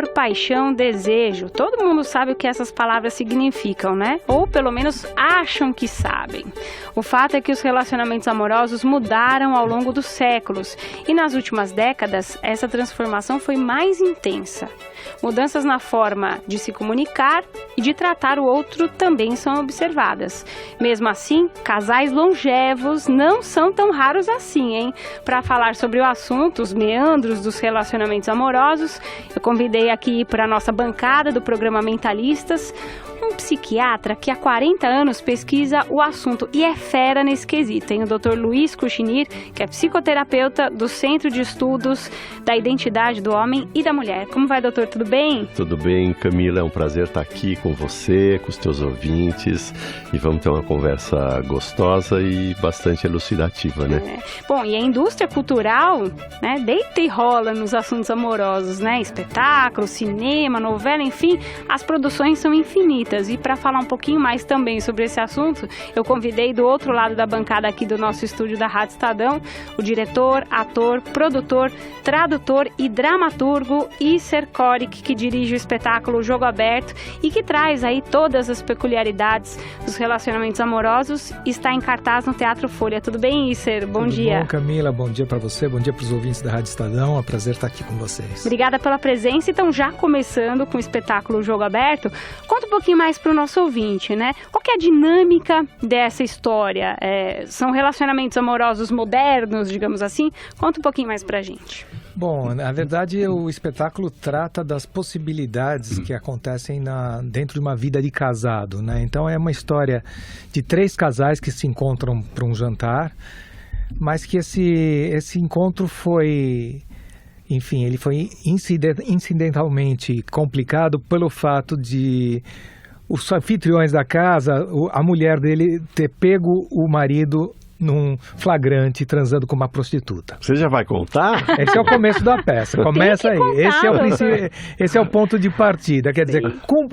amor, paixão, desejo. Todo mundo sabe o que essas palavras significam, né? Ou pelo menos acham que sabem. O fato é que os relacionamentos amorosos mudaram ao longo dos séculos e nas últimas décadas essa transformação foi mais intensa. Mudanças na forma de se comunicar e de tratar o outro também são observadas. Mesmo assim, casais longevos não são tão raros assim, hein? Para falar sobre o assunto, os meandros dos relacionamentos amorosos, eu convidei aqui para a nossa bancada do programa Mentalistas um psiquiatra que há 40 anos pesquisa o assunto e é fera nesse quesito. Tem o Dr. Luiz Cuchinir, que é psicoterapeuta do Centro de Estudos da Identidade do Homem e da Mulher. Como vai, doutor? Tudo bem? Tudo bem, Camila. É um prazer estar aqui com você, com os teus ouvintes, e vamos ter uma conversa gostosa e bastante elucidativa, né? Bom, e a indústria cultural, né, deita e rola nos assuntos amorosos, né? Espetáculo, cinema, novela, enfim, as produções são infinitas. E para falar um pouquinho mais também sobre esse assunto, eu convidei do outro lado da bancada aqui do nosso estúdio da Rádio Estadão, o diretor, ator, produtor, tradutor e dramaturgo Isser Coric, que dirige o espetáculo Jogo Aberto e que traz aí todas as peculiaridades dos relacionamentos amorosos e está em cartaz no Teatro Folha. Tudo bem, Isser? Bom dia. Bom, Camila. Bom dia para você, bom dia para os ouvintes da Rádio Estadão. É um prazer estar aqui com vocês. Obrigada pela presença. Então, já começando com o espetáculo Jogo Aberto, conta um pouquinho mais para o nosso ouvinte, né? Qual que é a dinâmica dessa história? São relacionamentos amorosos modernos, digamos assim? Conta um pouquinho mais para a gente. Bom, na verdade o espetáculo trata das possibilidades que acontecem dentro de uma vida de casado, né? Então é uma história de 3 casais que se encontram para um jantar, mas que esse encontro foi... Enfim, ele foi incidentalmente complicado pelo fato de os anfitriões da casa, a mulher dele ter pego o marido num flagrante transando com uma prostituta. Você já vai contar? Esse é o começo da peça. Começa aí. Esse é o ponto de partida. Quer dizer,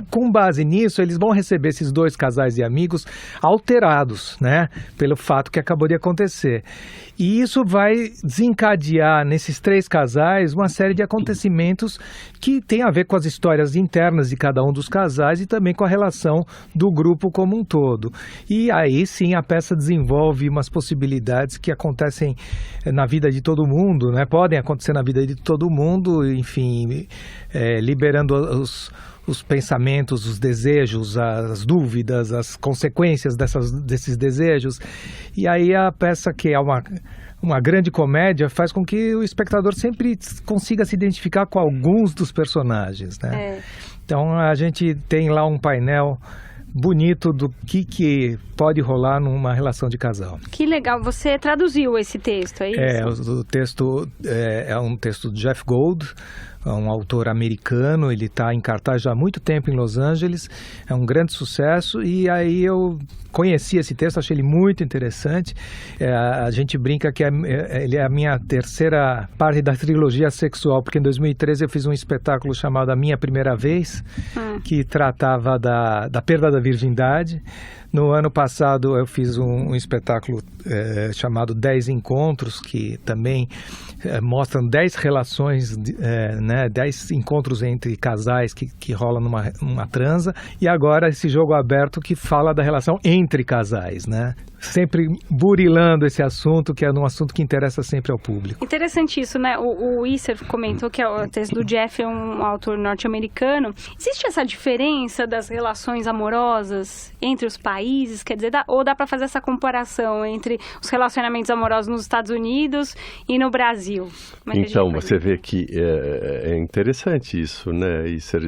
com base nisso, eles vão receber esses 2 casais de amigos alterados, né? Pelo fato que acabou de acontecer. E isso vai desencadear nesses 3 casais uma série de acontecimentos que tem a ver com as histórias internas de cada um dos casais e também com a relação do grupo como um todo. E aí sim a peça desenvolve umas possibilidades que acontecem na vida de todo mundo, né? Podem acontecer na vida de todo mundo, enfim, liberando os pensamentos, os desejos, as dúvidas, as consequências desses desejos. E aí a peça, que é uma grande comédia, faz com que o espectador sempre consiga se identificar com alguns dos personagens, né? Então a gente tem lá um painel bonito do que pode rolar numa relação de casal. Que legal. Você traduziu esse texto, é isso? O texto é um texto de Jeff Gold, um autor americano. Ele está em cartaz já há muito tempo em Los Angeles, é um grande sucesso, e aí eu conheci esse texto, achei ele muito interessante. A gente brinca que ele é a minha terceira parte da trilogia sexual, porque em 2013 eu fiz um espetáculo chamado A Minha Primeira Vez, que tratava da perda da virgindade. No ano passado eu fiz um espetáculo chamado 10 Encontros, que também mostram 10 relações, 10 encontros entre casais que rolam numa transa. E agora esse Jogo Aberto, que fala da relação entre casais, né? Sempre burilando esse assunto, que é um assunto que interessa sempre ao público. Interessante isso, né? O Isser comentou que o texto do Jeff é um autor norte-americano. Existe essa diferença das relações amorosas entre os países? Quer dizer, ou dá para fazer essa comparação entre os relacionamentos amorosos nos Estados Unidos e no Brasil? Então, você vê que é interessante isso, né, Isser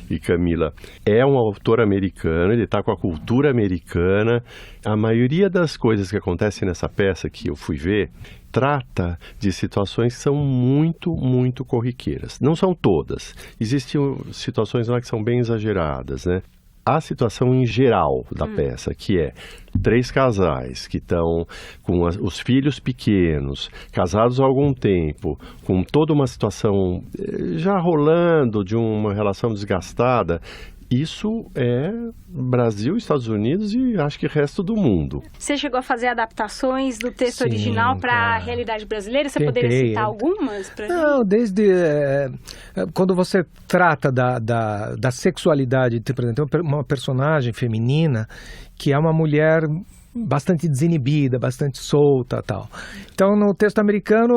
e Camila? É um autor americano, ele está com a cultura americana. A maioria das coisas que acontecem nessa peça que eu fui ver trata de situações que são muito, muito corriqueiras. Não são todas. Existem situações lá que são bem exageradas, né? A situação em geral da peça, que é 3 casais que estão com os filhos pequenos, casados há algum tempo, com toda uma situação já rolando de uma relação desgastada, Isso é Brasil, Estados Unidos e acho que resto do mundo. Você chegou a fazer adaptações do texto Sim, original para a realidade brasileira? Você poderia citar algumas? Não, desde quando você trata da sexualidade, por exemplo, uma personagem feminina que é uma mulher bastante desinibida, bastante solta, tal. Então, no texto americano,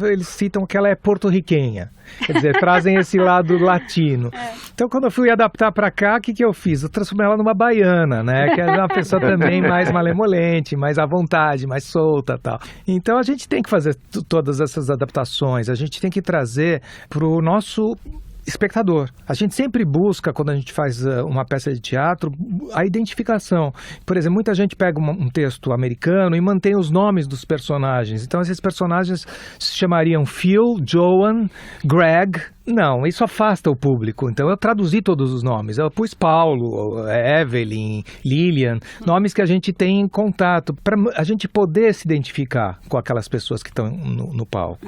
eles citam que ela é porto-riquenha. Quer dizer, trazem esse lado latino. Então, quando eu fui adaptar para cá, o que eu fiz? Eu transformei ela numa baiana, né? Que é uma pessoa também mais malemolente, mais à vontade, mais solta, tal. Então, a gente tem que fazer todas essas adaptações. A gente tem que trazer para o nosso espectador. A gente sempre busca, quando a gente faz uma peça de teatro, a identificação. Por exemplo, muita gente pega um texto americano e mantém os nomes dos personagens. Então, esses personagens se chamariam Phil, Joan, Greg. Não, isso afasta o público. Então, eu traduzi todos os nomes. Eu pus Paulo, Evelyn, Lilian, nomes que a gente tem em contato, para a gente poder se identificar com aquelas pessoas que estão no palco.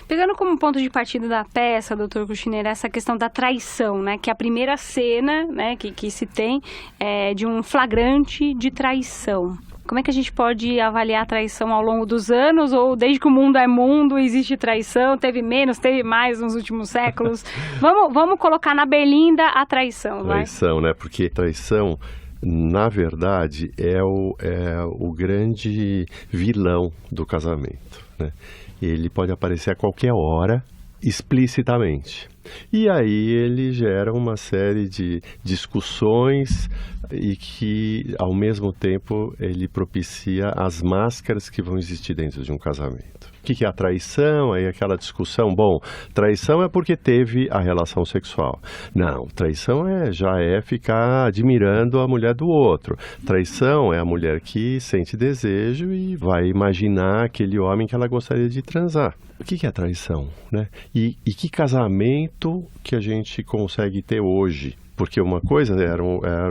Pegando como ponto de partida da peça, doutor Kushner, essa questão da traição, né? Que a primeira cena, né, que se tem é de um flagrante de traição. Como é que a gente pode avaliar a traição ao longo dos anos? Ou desde que o mundo é mundo, existe traição? Teve menos, teve mais nos últimos séculos? Vamos colocar na berlinda a traição, vai? Traição, né? Porque traição, na verdade, é o grande vilão do casamento, né? Ele pode aparecer a qualquer hora, explicitamente. E aí ele gera uma série de discussões e que, ao mesmo tempo, ele propicia as máscaras que vão existir dentro de um casamento. O que é a traição? Aí aquela discussão, bom, traição é porque teve a relação sexual. Não, traição já é ficar admirando a mulher do outro. Traição é a mulher que sente desejo e vai imaginar aquele homem que ela gostaria de transar. O que é traição, né? E que casamento que a gente consegue ter hoje? Porque uma coisa era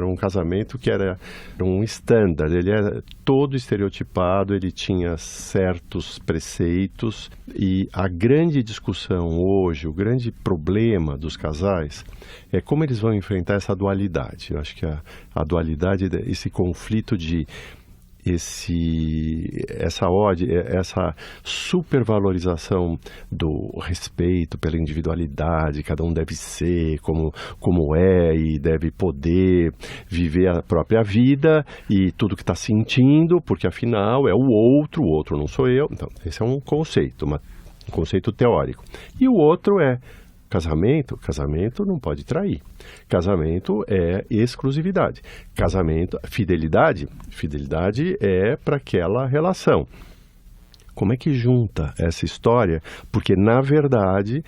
um casamento que era um standard, ele era todo estereotipado, ele tinha certos preceitos, e a grande discussão hoje, o grande problema dos casais é como eles vão enfrentar essa dualidade. Eu acho que a dualidade, esse conflito de essa supervalorização do respeito pela individualidade, cada um deve ser como é e deve poder viver a própria vida e tudo que está sentindo, porque afinal é o outro não sou eu. Então, esse é um conceito, um conceito teórico. E o outro é casamento não pode trair. Casamento é exclusividade. Fidelidade é para aquela relação. Como é que junta essa história? Porque, na verdade,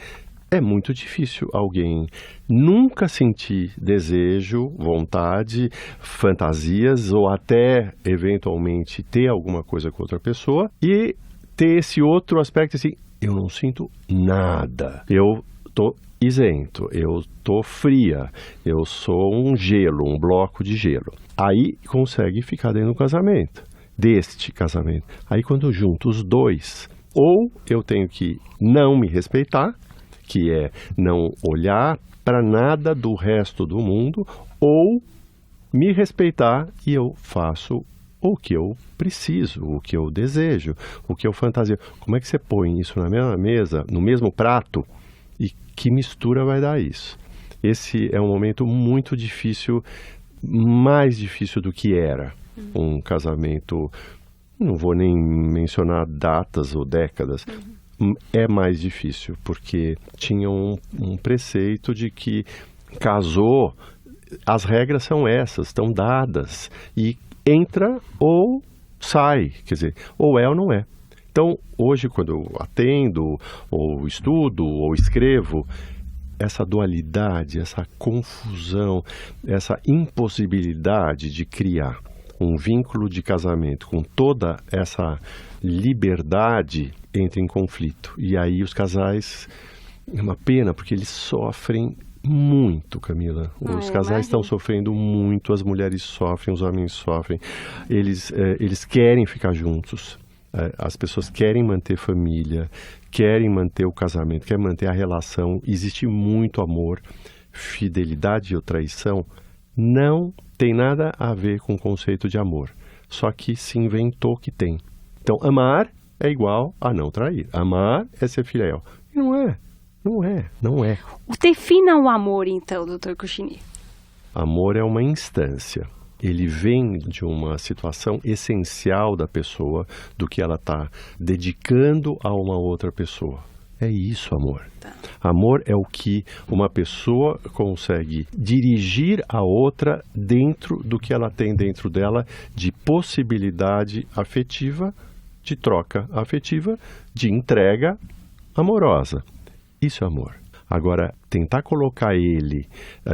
é muito difícil alguém nunca sentir desejo, vontade, fantasias ou até, eventualmente, ter alguma coisa com outra pessoa e ter esse outro aspecto assim, eu não sinto nada. Eu estou isento, eu estou fria, eu sou um gelo, um bloco de gelo. Aí consegue ficar dentro do casamento, deste casamento. Aí quando junto os dois, ou eu tenho que não me respeitar, que é não olhar para nada do resto do mundo, ou me respeitar e eu faço o que eu preciso, o que eu desejo, o que eu fantasio. Como é que você põe isso na mesma mesa, no mesmo prato? E que mistura vai dar isso? Esse é um momento muito difícil, mais difícil do que era um casamento. Não vou nem mencionar datas ou décadas. É mais difícil, porque tinha um preceito de que casou, as regras são essas, estão dadas, e entra ou sai, quer dizer, ou é ou não é. Então, hoje, quando eu atendo, ou estudo, ou escrevo, essa dualidade, essa confusão, essa impossibilidade de criar um vínculo de casamento com toda essa liberdade entra em conflito. E aí os casais, é uma pena, porque eles sofrem muito, Camila. Os casais estão sofrendo muito, as mulheres sofrem, os homens sofrem. Eles querem ficar juntos. As pessoas querem manter família, querem manter o casamento, querem manter a relação. Existe muito amor. fidelidade ou traição não tem nada a ver com o conceito de amor. Só que se inventou que tem. Então, amar é igual a não trair. Amar é ser fiel. Não é. Defina o amor, então, Dr. Cucini. Amor é uma instância. Ele vem de uma situação essencial da pessoa, do que ela está dedicando a uma outra pessoa. É isso, amor. Tá. Amor é o que uma pessoa consegue dirigir a outra dentro do que ela tem dentro dela de possibilidade afetiva, de troca afetiva, de entrega amorosa. Isso é amor. Agora, tentar colocar ele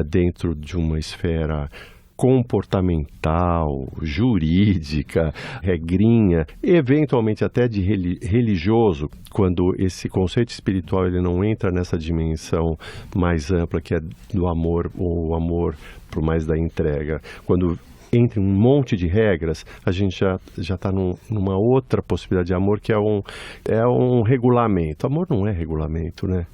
dentro de uma esfera comportamental, jurídica, regrinha, eventualmente até de religioso, quando esse conceito espiritual ele não entra nessa dimensão mais ampla que é do amor, ou o amor por mais da entrega. Quando entre um monte de regras, a gente já está numa outra possibilidade de amor, que é um regulamento. Amor não é regulamento, né?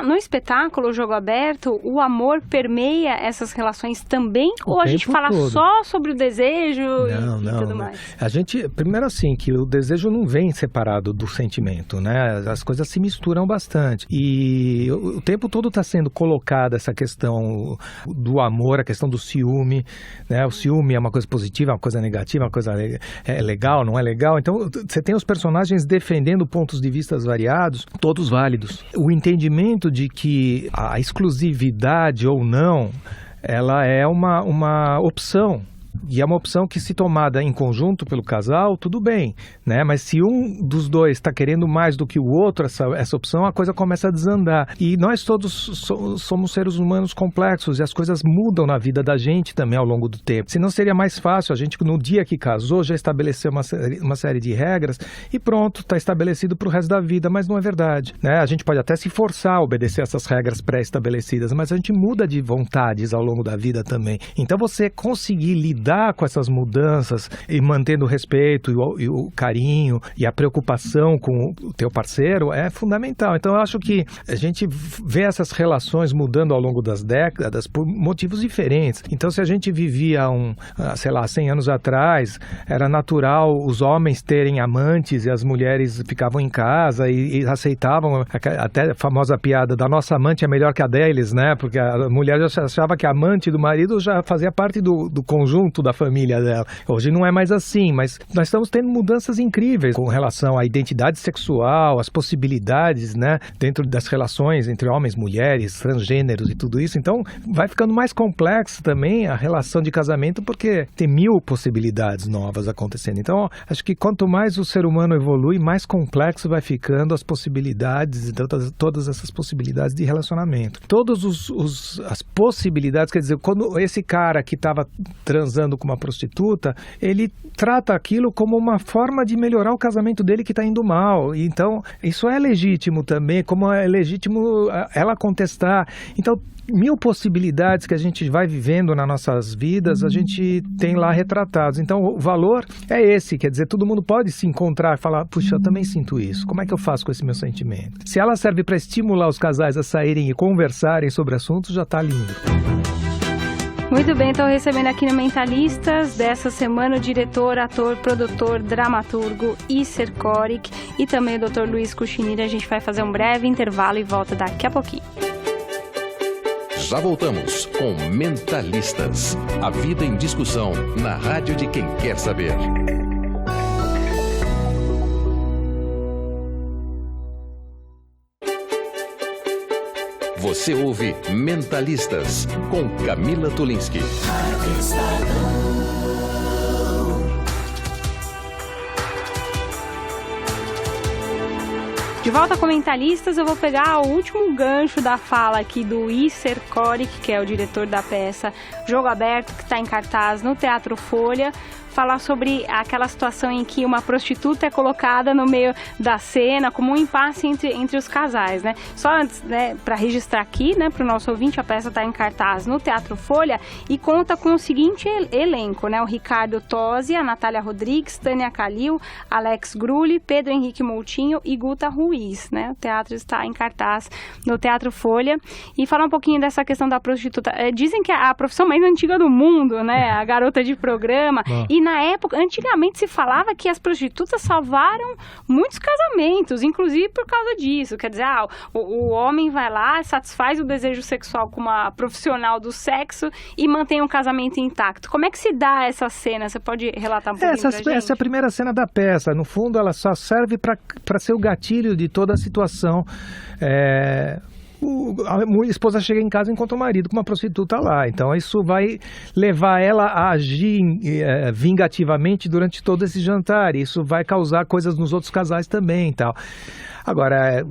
No espetáculo Jogo Aberto, o amor permeia essas relações também? Ou a gente fala todo só sobre o desejo e tudo mais? A gente, primeiro assim, que o desejo não vem separado do sentimento, né? As coisas se misturam bastante. E o tempo todo está sendo colocada essa questão do amor, a questão do ciúme, né? O ciúme é uma coisa positiva, uma coisa negativa, uma coisa legal, não é legal. Então, você tem os personagens defendendo pontos de vista variados, todos válidos. O entendimento de que a exclusividade ou não, ela é uma opção. E é uma opção que, se tomada em conjunto pelo casal, tudo bem, né? Mas se um dos dois está querendo mais do que o outro essa opção, a coisa começa a desandar. E nós todos somos seres humanos complexos, e as coisas mudam na vida da gente também ao longo do tempo. Senão seria mais fácil a gente, no dia que casou, já estabelecer uma série de regras e pronto, está estabelecido para o resto da vida. Mas não é verdade, né? A gente pode até se forçar a obedecer essas regras pré-estabelecidas, mas a gente muda de vontades ao longo da vida também. Então, você conseguir lidar com essas mudanças e mantendo o respeito e o carinho e a preocupação com o teu parceiro é fundamental. Então, eu acho que a gente vê essas relações mudando ao longo das décadas por motivos diferentes. Então, se a gente vivia 100 anos atrás, era natural os homens terem amantes e as mulheres ficavam em casa e aceitavam até a famosa piada da nossa amante é melhor que a deles, né? Porque a mulher já achava que a amante do marido já fazia parte do conjunto da família dela. Hoje não é mais assim, mas nós estamos tendo mudanças incríveis com relação à identidade sexual, às possibilidades, né, dentro das relações entre homens, mulheres, transgêneros e tudo isso. Então, vai ficando mais complexo também a relação de casamento, porque tem 1000 possibilidades novas acontecendo. Então, acho que quanto mais o ser humano evolui, mais complexo vai ficando as possibilidades, todas essas possibilidades de relacionamento. Todas as possibilidades, quer dizer, quando esse cara que estava transando com uma prostituta, ele trata aquilo como uma forma de melhorar o casamento dele que está indo mal. Então, isso é legítimo também, como é legítimo ela contestar. Então, 1000 possibilidades que a gente vai vivendo nas nossas vidas, a gente tem lá retratados. Então, o valor é esse, quer dizer, todo mundo pode se encontrar e falar, puxa, eu também sinto isso, como é que eu faço com esse meu sentimento? Se ela serve para estimular os casais a saírem e conversarem sobre assuntos, já está lindo. Muito bem, estou recebendo aqui no Mentalistas dessa semana o diretor, ator, produtor, dramaturgo Isser Coric e também o Dr. Luiz Cucini. A gente vai fazer um breve intervalo e volta daqui a pouquinho. Já voltamos com Mentalistas. A vida em discussão na rádio de quem quer saber. Você ouve Mentalistas com Camila Tulinski. De volta com Mentalistas, eu vou pegar o último gancho da fala aqui do Isser Coric, que é o diretor da peça Jogo Aberto, que está em cartaz no Teatro Folha, falar sobre aquela situação em que uma prostituta é colocada no meio da cena como um impasse entre os casais, né? Só antes, né, para registrar aqui, né, para o nosso ouvinte, a peça está em cartaz no Teatro Folha e conta com o seguinte elenco, né? O Ricardo Tosi, a Natália Rodrigues, Tânia Calil, Alex Grulli, Pedro Henrique Moutinho e Guta Ruiz, né? O teatro está em cartaz no Teatro Folha. E falar um pouquinho dessa questão da prostituta. Dizem que é a profissão mais antiga do mundo, né? A garota de programa. E na época, antigamente se falava que as prostitutas salvaram muitos casamentos, inclusive por causa disso. Quer dizer, o homem vai lá, satisfaz o desejo sexual com uma profissional do sexo e mantém um casamento intacto. Como é que se dá essa cena? Você pode relatar um pouquinho pra gente? Essa é a primeira cena da peça. No fundo, ela só serve para ser o gatilho de toda a situação. A esposa chega em casa e encontra o marido com uma prostituta lá. Então isso vai levar ela a agir vingativamente durante todo esse jantar. Isso vai causar coisas nos outros casais também e tal. Agora,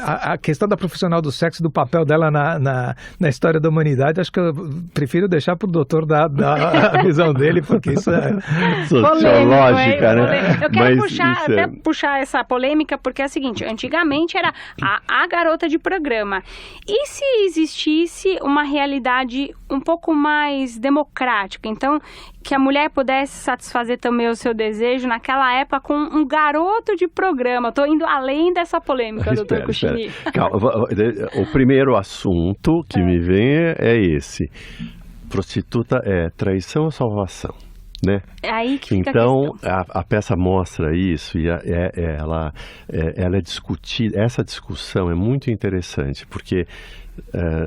a questão da profissional do sexo, do papel dela na história da humanidade, acho que eu prefiro deixar para o doutor dar a visão dele, porque isso é sociológica, né? Eu quero puxar essa polêmica, porque é o seguinte, antigamente era a garota de programa. E se existisse uma realidade um pouco mais democrática? Então, que a mulher pudesse satisfazer também o seu desejo naquela época com um garoto de programa. Estou indo além dessa polêmica, doutor Cuchini. O primeiro assunto que me vem é esse. Prostituta é traição ou salvação, né? É aí que fica então, a peça mostra isso e ela é discutida. Essa discussão é muito interessante, porque,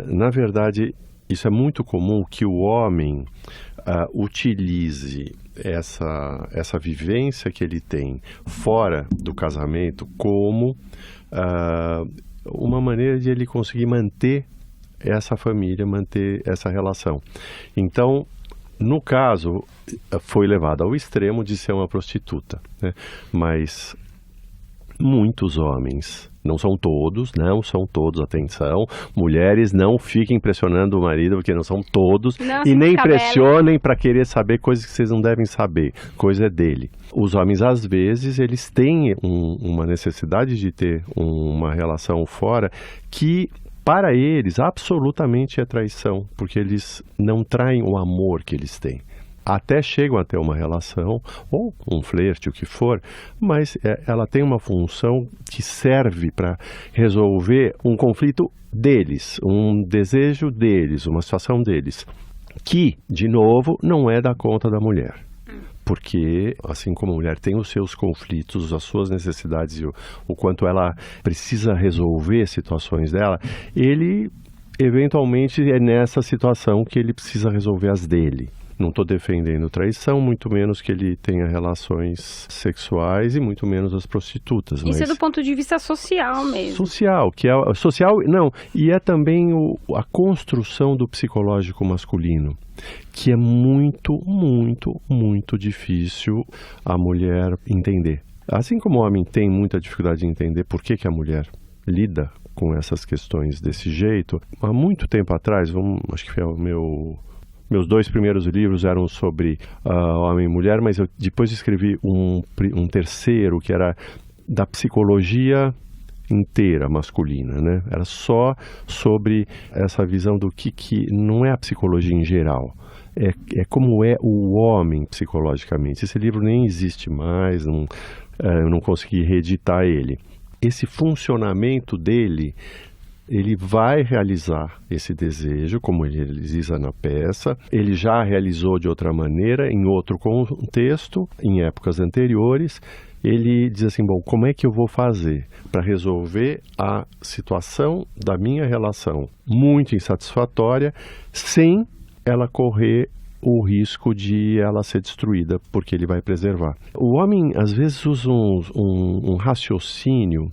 na verdade, isso é muito comum que o homem utilize essa vivência que ele tem fora do casamento como uma maneira de ele conseguir manter essa família, manter essa relação. Então, no caso, foi levado ao extremo de ser uma prostituta, né? Mas muitos homens, não são todos, atenção, mulheres, não fiquem impressionando o marido, porque não são todos, e nem impressionem para querer saber coisas que vocês não devem saber, coisa é dele. Os homens, às vezes, eles têm uma necessidade de ter uma relação fora que, para eles, absolutamente é traição, porque eles não traem o amor que eles têm. Até chegam a ter uma relação, ou um flerte, o que for, mas ela tem uma função que serve para resolver um conflito deles, um desejo deles, uma situação deles, que, de novo, não é da conta da mulher. Porque, assim como a mulher tem os seus conflitos, as suas necessidades e o quanto ela precisa resolver situações dela, ele, eventualmente, é nessa situação que ele precisa resolver as dele. Não estou defendendo traição, muito menos que ele tenha relações sexuais e muito menos as prostitutas. Isso é do ponto de vista social mesmo. Social, e é também a construção do psicológico masculino, que é muito, muito, muito difícil a mulher entender. Assim como o homem tem muita dificuldade de entender por que a mulher lida com essas questões desse jeito, há muito tempo atrás, acho que foi meus 2 primeiros livros eram sobre homem e mulher, mas eu depois escrevi um terceiro que era da psicologia inteira masculina, né? Era só sobre essa visão do que não é a psicologia em geral, é como é o homem psicologicamente. Esse livro nem existe mais, eu não consegui reeditar ele. Esse funcionamento dele, ele vai realizar esse desejo, como ele realiza na peça. Ele já realizou de outra maneira, em outro contexto, em épocas anteriores. Ele diz assim, bom, como é que eu vou fazer para resolver a situação da minha relação muito insatisfatória, sem ela correr o risco de ela ser destruída, porque ele vai preservar. O homem, às vezes, usa um raciocínio,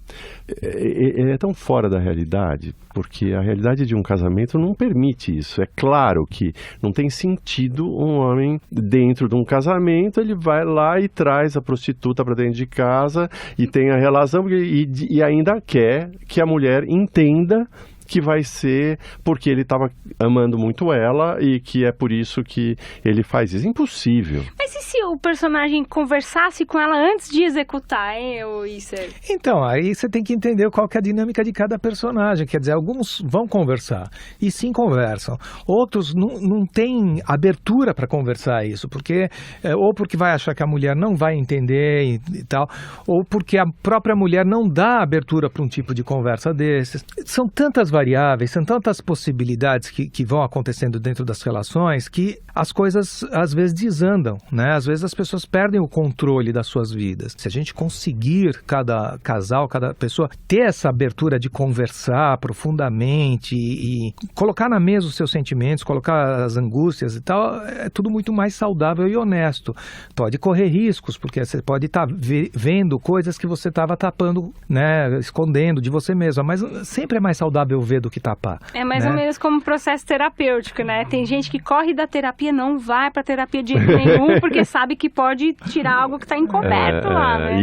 é tão fora da realidade, porque a realidade de um casamento não permite isso. É claro que não tem sentido um homem, dentro de um casamento, ele vai lá e traz a prostituta para dentro de casa e tem a relação, e ainda quer que a mulher entenda que vai ser porque ele estava amando muito ela e que é por isso que ele faz isso. Impossível. Mas e se o personagem conversasse com ela antes de executar, hein, Isser? Então, aí você tem que entender qual que é a dinâmica de cada personagem. Quer dizer, alguns vão conversar, e sim conversam. Outros não têm abertura para conversar isso, porque ou porque vai achar que a mulher não vai entender e tal, ou porque a própria mulher não dá abertura para um tipo de conversa desses. São tantas variáveis, são tantas possibilidades que vão acontecendo dentro das relações que as coisas às vezes desandam, né? Às vezes as pessoas perdem o controle das suas vidas. Se a gente conseguir, cada casal, cada pessoa, ter essa abertura de conversar profundamente e colocar na mesa os seus sentimentos, colocar as angústias e tal, é tudo muito mais saudável e honesto. Pode correr riscos, porque você pode estar vendo coisas que você estava tapando, né, escondendo de você mesma, mas sempre é mais saudável ver do que tapar. É mais ou menos como um processo terapêutico, né? Tem gente que corre da terapia, não vai pra terapia de jeito nenhum, porque sabe que pode tirar algo que está encoberto lá, né?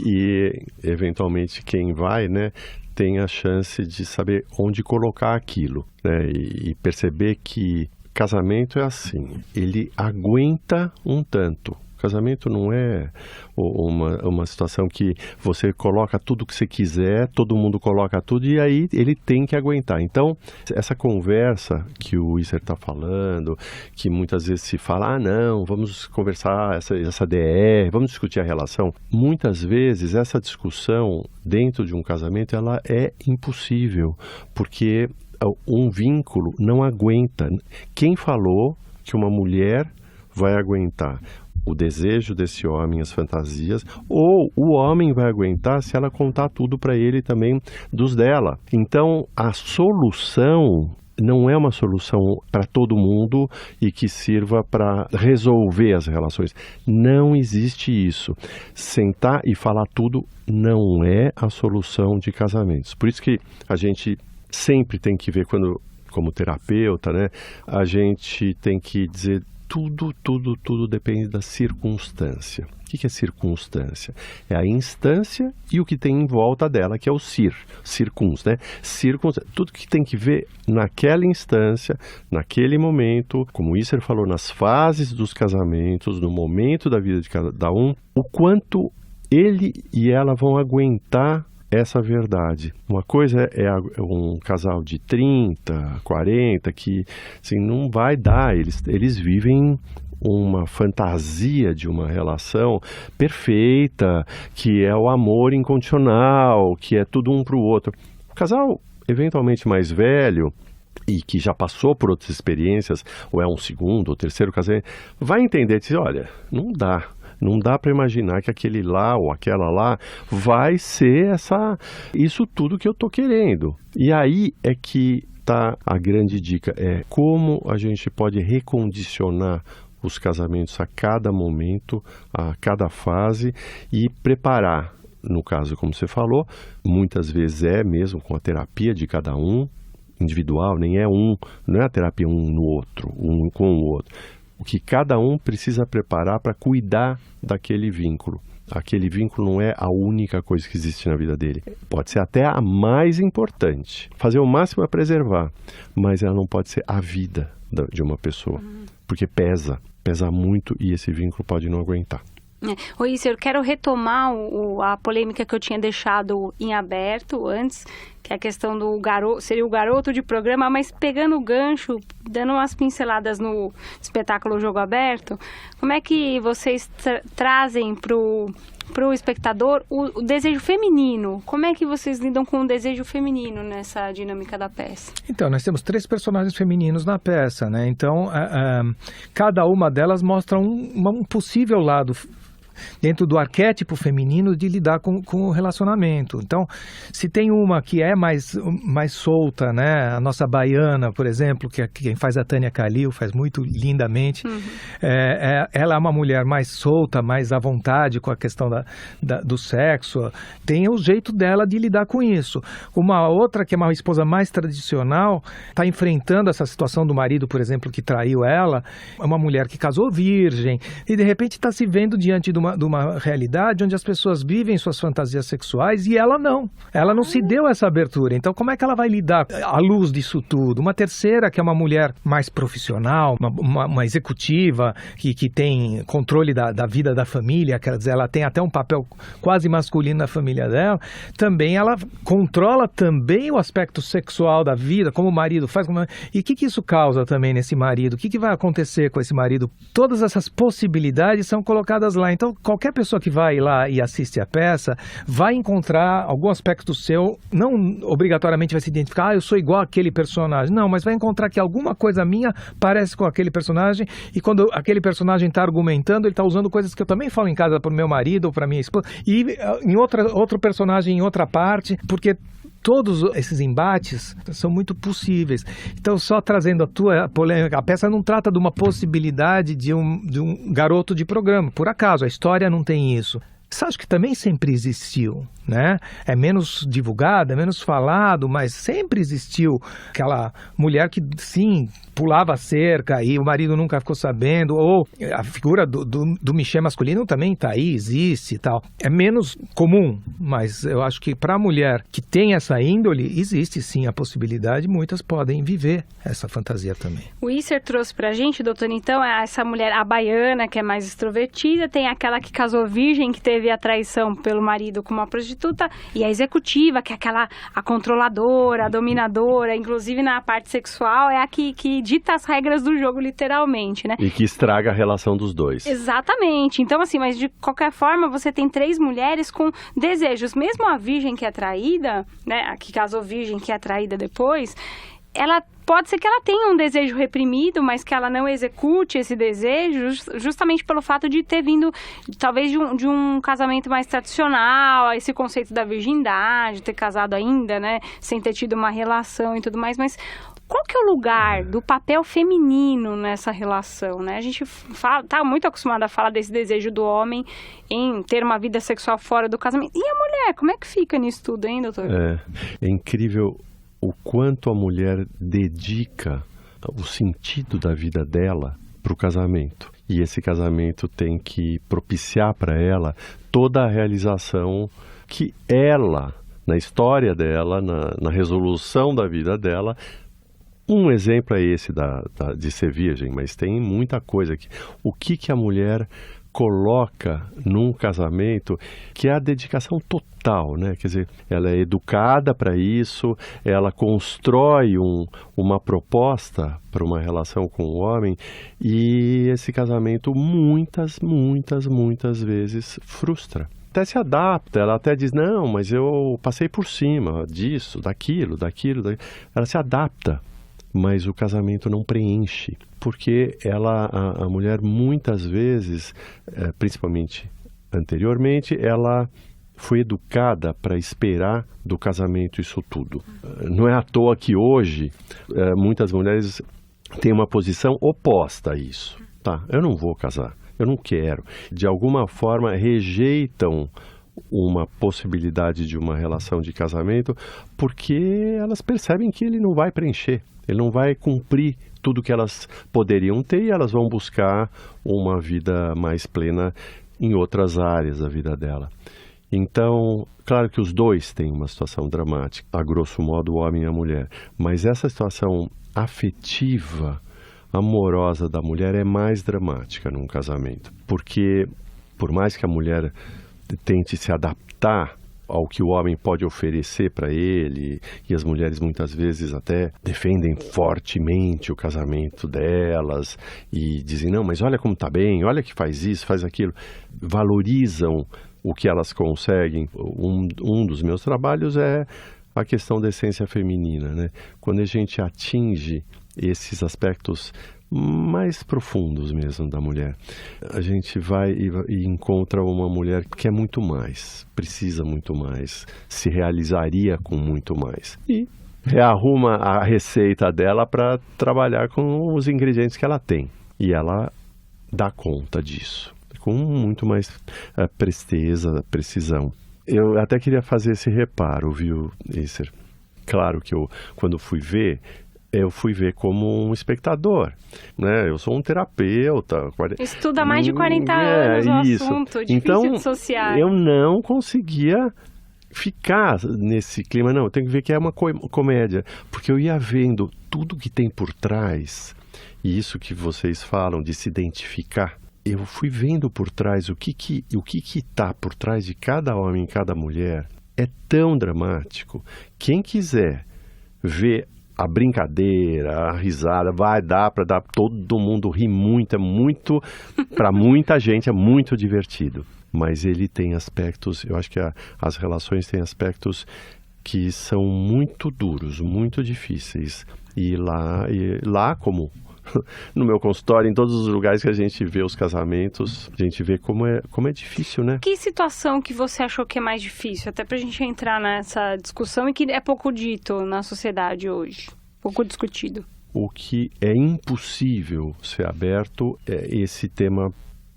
E eventualmente quem vai, né, tem a chance de saber onde colocar aquilo, né? E perceber que casamento é assim, ele aguenta um tanto. Casamento não é uma situação que você coloca tudo que você quiser, todo mundo coloca tudo e aí ele tem que aguentar. Então, essa conversa que o Isser está falando, que muitas vezes se fala, não, vamos conversar essa DR, vamos discutir a relação. Muitas vezes essa discussão dentro de um casamento, ela é impossível, porque um vínculo não aguenta. Quem falou que uma mulher vai aguentar o desejo desse homem, as fantasias, ou o homem vai aguentar se ela contar tudo para ele também dos dela. Então, a solução não é uma solução para todo mundo e que sirva para resolver as relações. Não existe isso. Sentar e falar tudo não é a solução de casamentos. Por isso que a gente sempre tem que ver, como terapeuta, né, a gente tem que dizer tudo depende da circunstância. O que é circunstância? É a instância e o que tem em volta dela, que é o circuns, né? Tudo que tem que ver naquela instância, naquele momento, como o Isser falou, nas fases dos casamentos, no momento da vida de cada um, o quanto ele e ela vão aguentar essa verdade. Uma coisa é um casal de 30, 40, que assim, não vai dar, eles vivem uma fantasia de uma relação perfeita, que é o amor incondicional, que é tudo um para o outro. O casal, eventualmente mais velho, e que já passou por outras experiências, ou é um segundo ou terceiro casamento, vai entender, dizer, olha, não dá para imaginar que aquele lá ou aquela lá vai ser isso tudo que eu tô querendo. E aí é que tá a grande dica, é como a gente pode recondicionar os casamentos a cada momento, a cada fase e preparar, no caso, como você falou, muitas vezes é mesmo com a terapia de cada um, individual, nem é não é a terapia um no outro, um com o outro. O que cada um precisa preparar para cuidar daquele vínculo. Aquele vínculo não é a única coisa que existe na vida dele. Pode ser até a mais importante. Fazer o máximo é preservar, mas ela não pode ser a vida de uma pessoa. Porque pesa muito e esse vínculo pode não aguentar. Ô Isser, eu quero retomar a polêmica que eu tinha deixado em aberto antes, que é a questão do garoto, seria o garoto de programa, mas pegando o gancho, dando umas pinceladas no espetáculo Jogo Aberto, como é que vocês trazem pro espectador o desejo feminino? Como é que vocês lidam com o desejo feminino nessa dinâmica da peça? Então, nós temos 3 personagens femininos na peça, né? Então, cada uma delas mostra um possível lado dentro do arquétipo feminino de lidar com o relacionamento. Então, se tem uma que é mais solta, né? A nossa baiana, por exemplo, que quem faz a Tânia Kalil, faz muito lindamente. Ela é uma mulher mais solta, mais à vontade com a questão do sexo. Tem o jeito dela de lidar com isso. Uma outra, que é uma esposa mais tradicional, está enfrentando essa situação do marido, por exemplo, que traiu ela. É uma mulher que casou virgem e, de repente, está se vendo diante de de uma realidade onde as pessoas vivem suas fantasias sexuais e ela não. Ela não se deu essa abertura. Então, como é que ela vai lidar à luz disso tudo? Uma terceira, que é uma mulher mais profissional, uma executiva, que tem controle da vida da família, quer dizer, ela tem até um papel quase masculino na família dela, também ela controla também o aspecto sexual da vida, como o marido faz. E o que isso causa também nesse marido? O que vai acontecer com esse marido? Todas essas possibilidades são colocadas lá. Então, qualquer pessoa que vai lá e assiste a peça vai encontrar algum aspecto seu, não obrigatoriamente vai se identificar, eu sou igual àquele personagem. Não, mas vai encontrar que alguma coisa minha parece com aquele personagem, e quando aquele personagem está argumentando, ele está usando coisas que eu também falo em casa para o meu marido ou para minha esposa, e em outro personagem em outra parte, porque todos esses embates são muito possíveis. Então, só trazendo a tua polêmica, a peça não trata de uma possibilidade de um garoto de programa. Por acaso, a história não tem isso. Isso acho que também sempre existiu, né? É menos divulgado, é menos falado, mas sempre existiu aquela mulher que, sim, pulava a cerca e o marido nunca ficou sabendo, ou a figura do Michê masculino também está aí, existe e tal. É menos comum, mas eu acho que para a mulher que tem essa índole, existe sim a possibilidade, muitas podem viver essa fantasia também. O Isser trouxe pra gente, doutor, então, essa mulher, a baiana, que é mais extrovertida, tem aquela que casou virgem, que teve a traição pelo marido com uma prostituta, e a executiva, que é a controladora, a dominadora, inclusive na parte sexual, é a que dita as regras do jogo, literalmente, né? E que estraga a relação dos dois. Exatamente. Então, assim, mas de qualquer forma, você tem 3 mulheres com desejos. Mesmo a virgem que é traída, né, a que casou virgem, que é traída depois, ela pode ser que ela tenha um desejo reprimido, mas que ela não execute esse desejo justamente pelo fato de ter vindo, talvez, de um casamento mais tradicional, esse conceito da virgindade, ter casado ainda, né, sem ter tido uma relação e tudo mais. Mas qual que é o lugar do papel feminino nessa relação, né? A gente está muito acostumado a falar desse desejo do homem em ter uma vida sexual fora do casamento. E a mulher, como é que fica nisso tudo, hein, doutor? É incrível o quanto a mulher dedica o sentido da vida dela para o casamento. E esse casamento tem que propiciar para ela toda a realização que ela, na história dela, na resolução da vida dela. Um exemplo é esse de ser virgem, mas tem muita coisa aqui. O que a mulher coloca num casamento, que é a dedicação total, né? Quer dizer, ela é educada para isso, ela constrói uma proposta para uma relação com o homem, e esse casamento muitas vezes frustra. Até se adapta, ela até diz, não, mas eu passei por cima disso, daquilo. Ela se adapta, mas o casamento não preenche, porque a mulher muitas vezes, principalmente anteriormente, ela foi educada para esperar do casamento isso tudo. Não é à toa que hoje muitas mulheres têm uma posição oposta a isso. Tá, eu não vou casar, eu não quero. De alguma forma rejeitam uma possibilidade de uma relação de casamento porque elas percebem que ele não vai preencher. Ele não vai cumprir tudo que elas poderiam ter, e elas vão buscar uma vida mais plena em outras áreas da vida dela. Então, claro que os dois têm uma situação dramática, a grosso modo o homem e a mulher, mas essa situação afetiva, amorosa da mulher é mais dramática num casamento, porque por mais que a mulher tente se adaptar ao que o homem pode oferecer para ele, e as mulheres muitas vezes até defendem fortemente o casamento delas e dizem, não, mas olha como está bem, olha que faz isso, faz aquilo, valorizam o que elas conseguem. Um dos meus trabalhos é a questão da essência feminina, né? Quando a gente atinge esses aspectos mais profundos mesmo da mulher, a gente vai e encontra uma mulher que é muito mais, precisa muito mais, se realizaria com muito mais, e rearruma a receita dela para trabalhar com os ingredientes que ela tem, e ela dá conta disso com muito mais presteza, precisão. Eu até queria fazer esse reparo, viu, Isser? Claro que eu, quando fui ver, eu fui ver como um espectador, né? Eu sou um terapeuta. Estuda há mais de 40 anos o isso. assunto, difícil então, de dissociar. Eu não conseguia ficar nesse clima, não, eu tenho que ver que é uma comédia, porque eu ia vendo tudo que tem por trás, e isso que vocês falam de se identificar, eu fui vendo por trás o que está por trás de cada homem e cada mulher, é tão dramático. Quem quiser ver a brincadeira, a risada, vai dar para dar, todo mundo ri muito, para muita gente é muito divertido. Mas ele tem aspectos, eu acho que as relações têm aspectos que são muito duros, muito difíceis. E lá como no meu consultório, em todos os lugares que a gente vê os casamentos, a gente vê como é difícil, né? Que situação que você achou que é mais difícil? Até pra gente entrar nessa discussão e que é pouco dito na sociedade hoje, pouco discutido. O que é impossível ser aberto é esse tema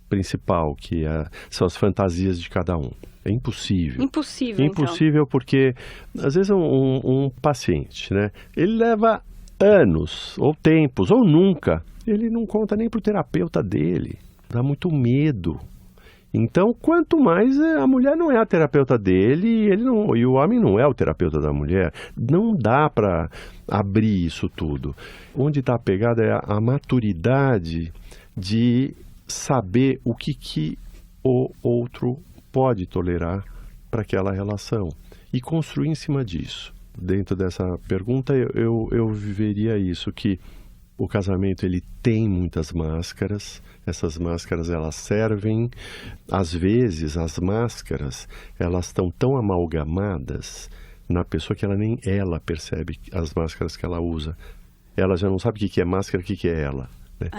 principal, que são as fantasias de cada um. É impossível. Impossível então. Porque, às vezes, um paciente, né? Ele leva anos, ou tempos, ou nunca. Ele não conta nem pro terapeuta dele. Dá muito medo. Então, quanto mais a mulher não é a terapeuta dele e o homem não é o terapeuta da mulher, não dá para abrir isso tudo. Onde está a pegada é a maturidade de saber o que o outro pode tolerar para aquela relação e construir em cima disso. Dentro dessa pergunta, eu viveria isso, que o casamento ele tem muitas máscaras, essas máscaras elas servem, às vezes as máscaras elas estão tão amalgamadas na pessoa que nem ela percebe as máscaras que ela usa. Ela já não sabe o que é máscara, o que é ela. Né?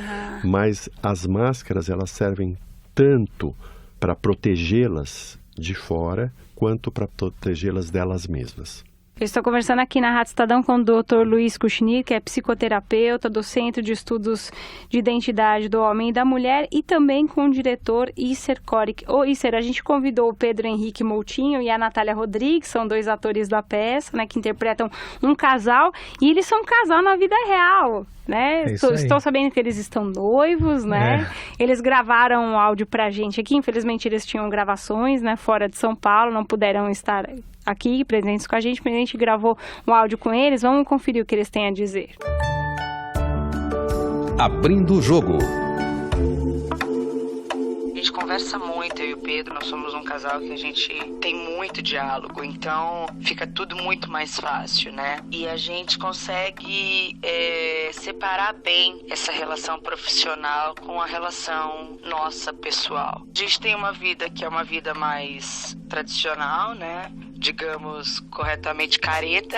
Mas as máscaras elas servem tanto para protegê-las de fora quanto para protegê-las delas mesmas. Eu estou conversando aqui na Rádio Estadão com o Dr. Luiz Kuchnir, que é psicoterapeuta do Centro de Estudos de Identidade do Homem e da Mulher, e também com o diretor Isser Coric. Ô Isser, a gente convidou o Pedro Henrique Moutinho e a Natália Rodrigues, são 2 atores da peça, né, que interpretam um casal, e eles são um casal na vida real, né? Estou sabendo que eles estão noivos, né? Eles gravaram um áudio pra gente aqui, infelizmente eles tinham gravações, né, fora de São Paulo, não puderam estar aqui presentes com a gente gravou um áudio com eles. Vamos conferir o que eles têm a dizer. Abrindo o jogo. A gente conversa muito, eu e o Pedro, nós somos um casal que a gente tem muito diálogo, então fica tudo muito mais fácil, né? E a gente consegue separar bem essa relação profissional com a relação nossa pessoal. A gente tem uma vida que é uma vida mais tradicional, né? Digamos, corretamente careta.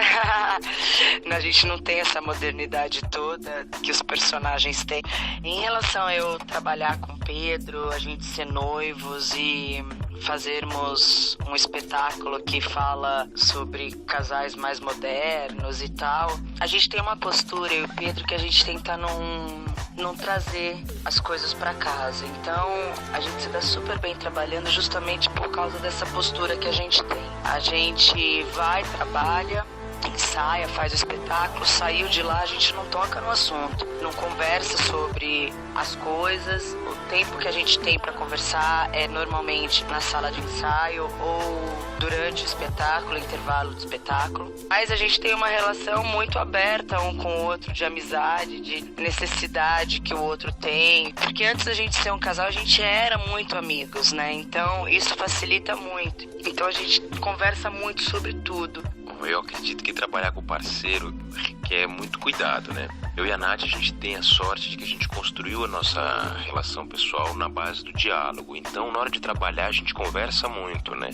A gente não tem essa modernidade toda que os personagens têm. Em relação a eu trabalhar com o Pedro, a gente ser noivos e fazermos um espetáculo que fala sobre casais mais modernos e tal, a gente tem uma postura, eu e o Pedro, que a gente tenta não trazer as coisas para casa. Então, a gente se dá super bem trabalhando justamente por causa dessa postura que a gente tem. A gente vai, trabalha, ensaia, faz o espetáculo, saiu de lá, a gente não toca no assunto, não conversa sobre as coisas. O tempo que a gente tem para conversar é normalmente na sala de ensaio ou durante o espetáculo, intervalo do espetáculo. Mas a gente tem uma relação muito aberta um com o outro, de amizade, de necessidade que o outro tem. Porque antes da gente ser um casal, a gente era muito amigos, né? Então isso facilita muito. Então a gente conversa muito sobre tudo. Eu acredito que trabalhar com parceiro requer muito cuidado, né? Eu e a Nath, a gente tem a sorte de que a gente construiu a nossa relação pessoal na base do diálogo. Então, na hora de trabalhar, a gente conversa muito, né?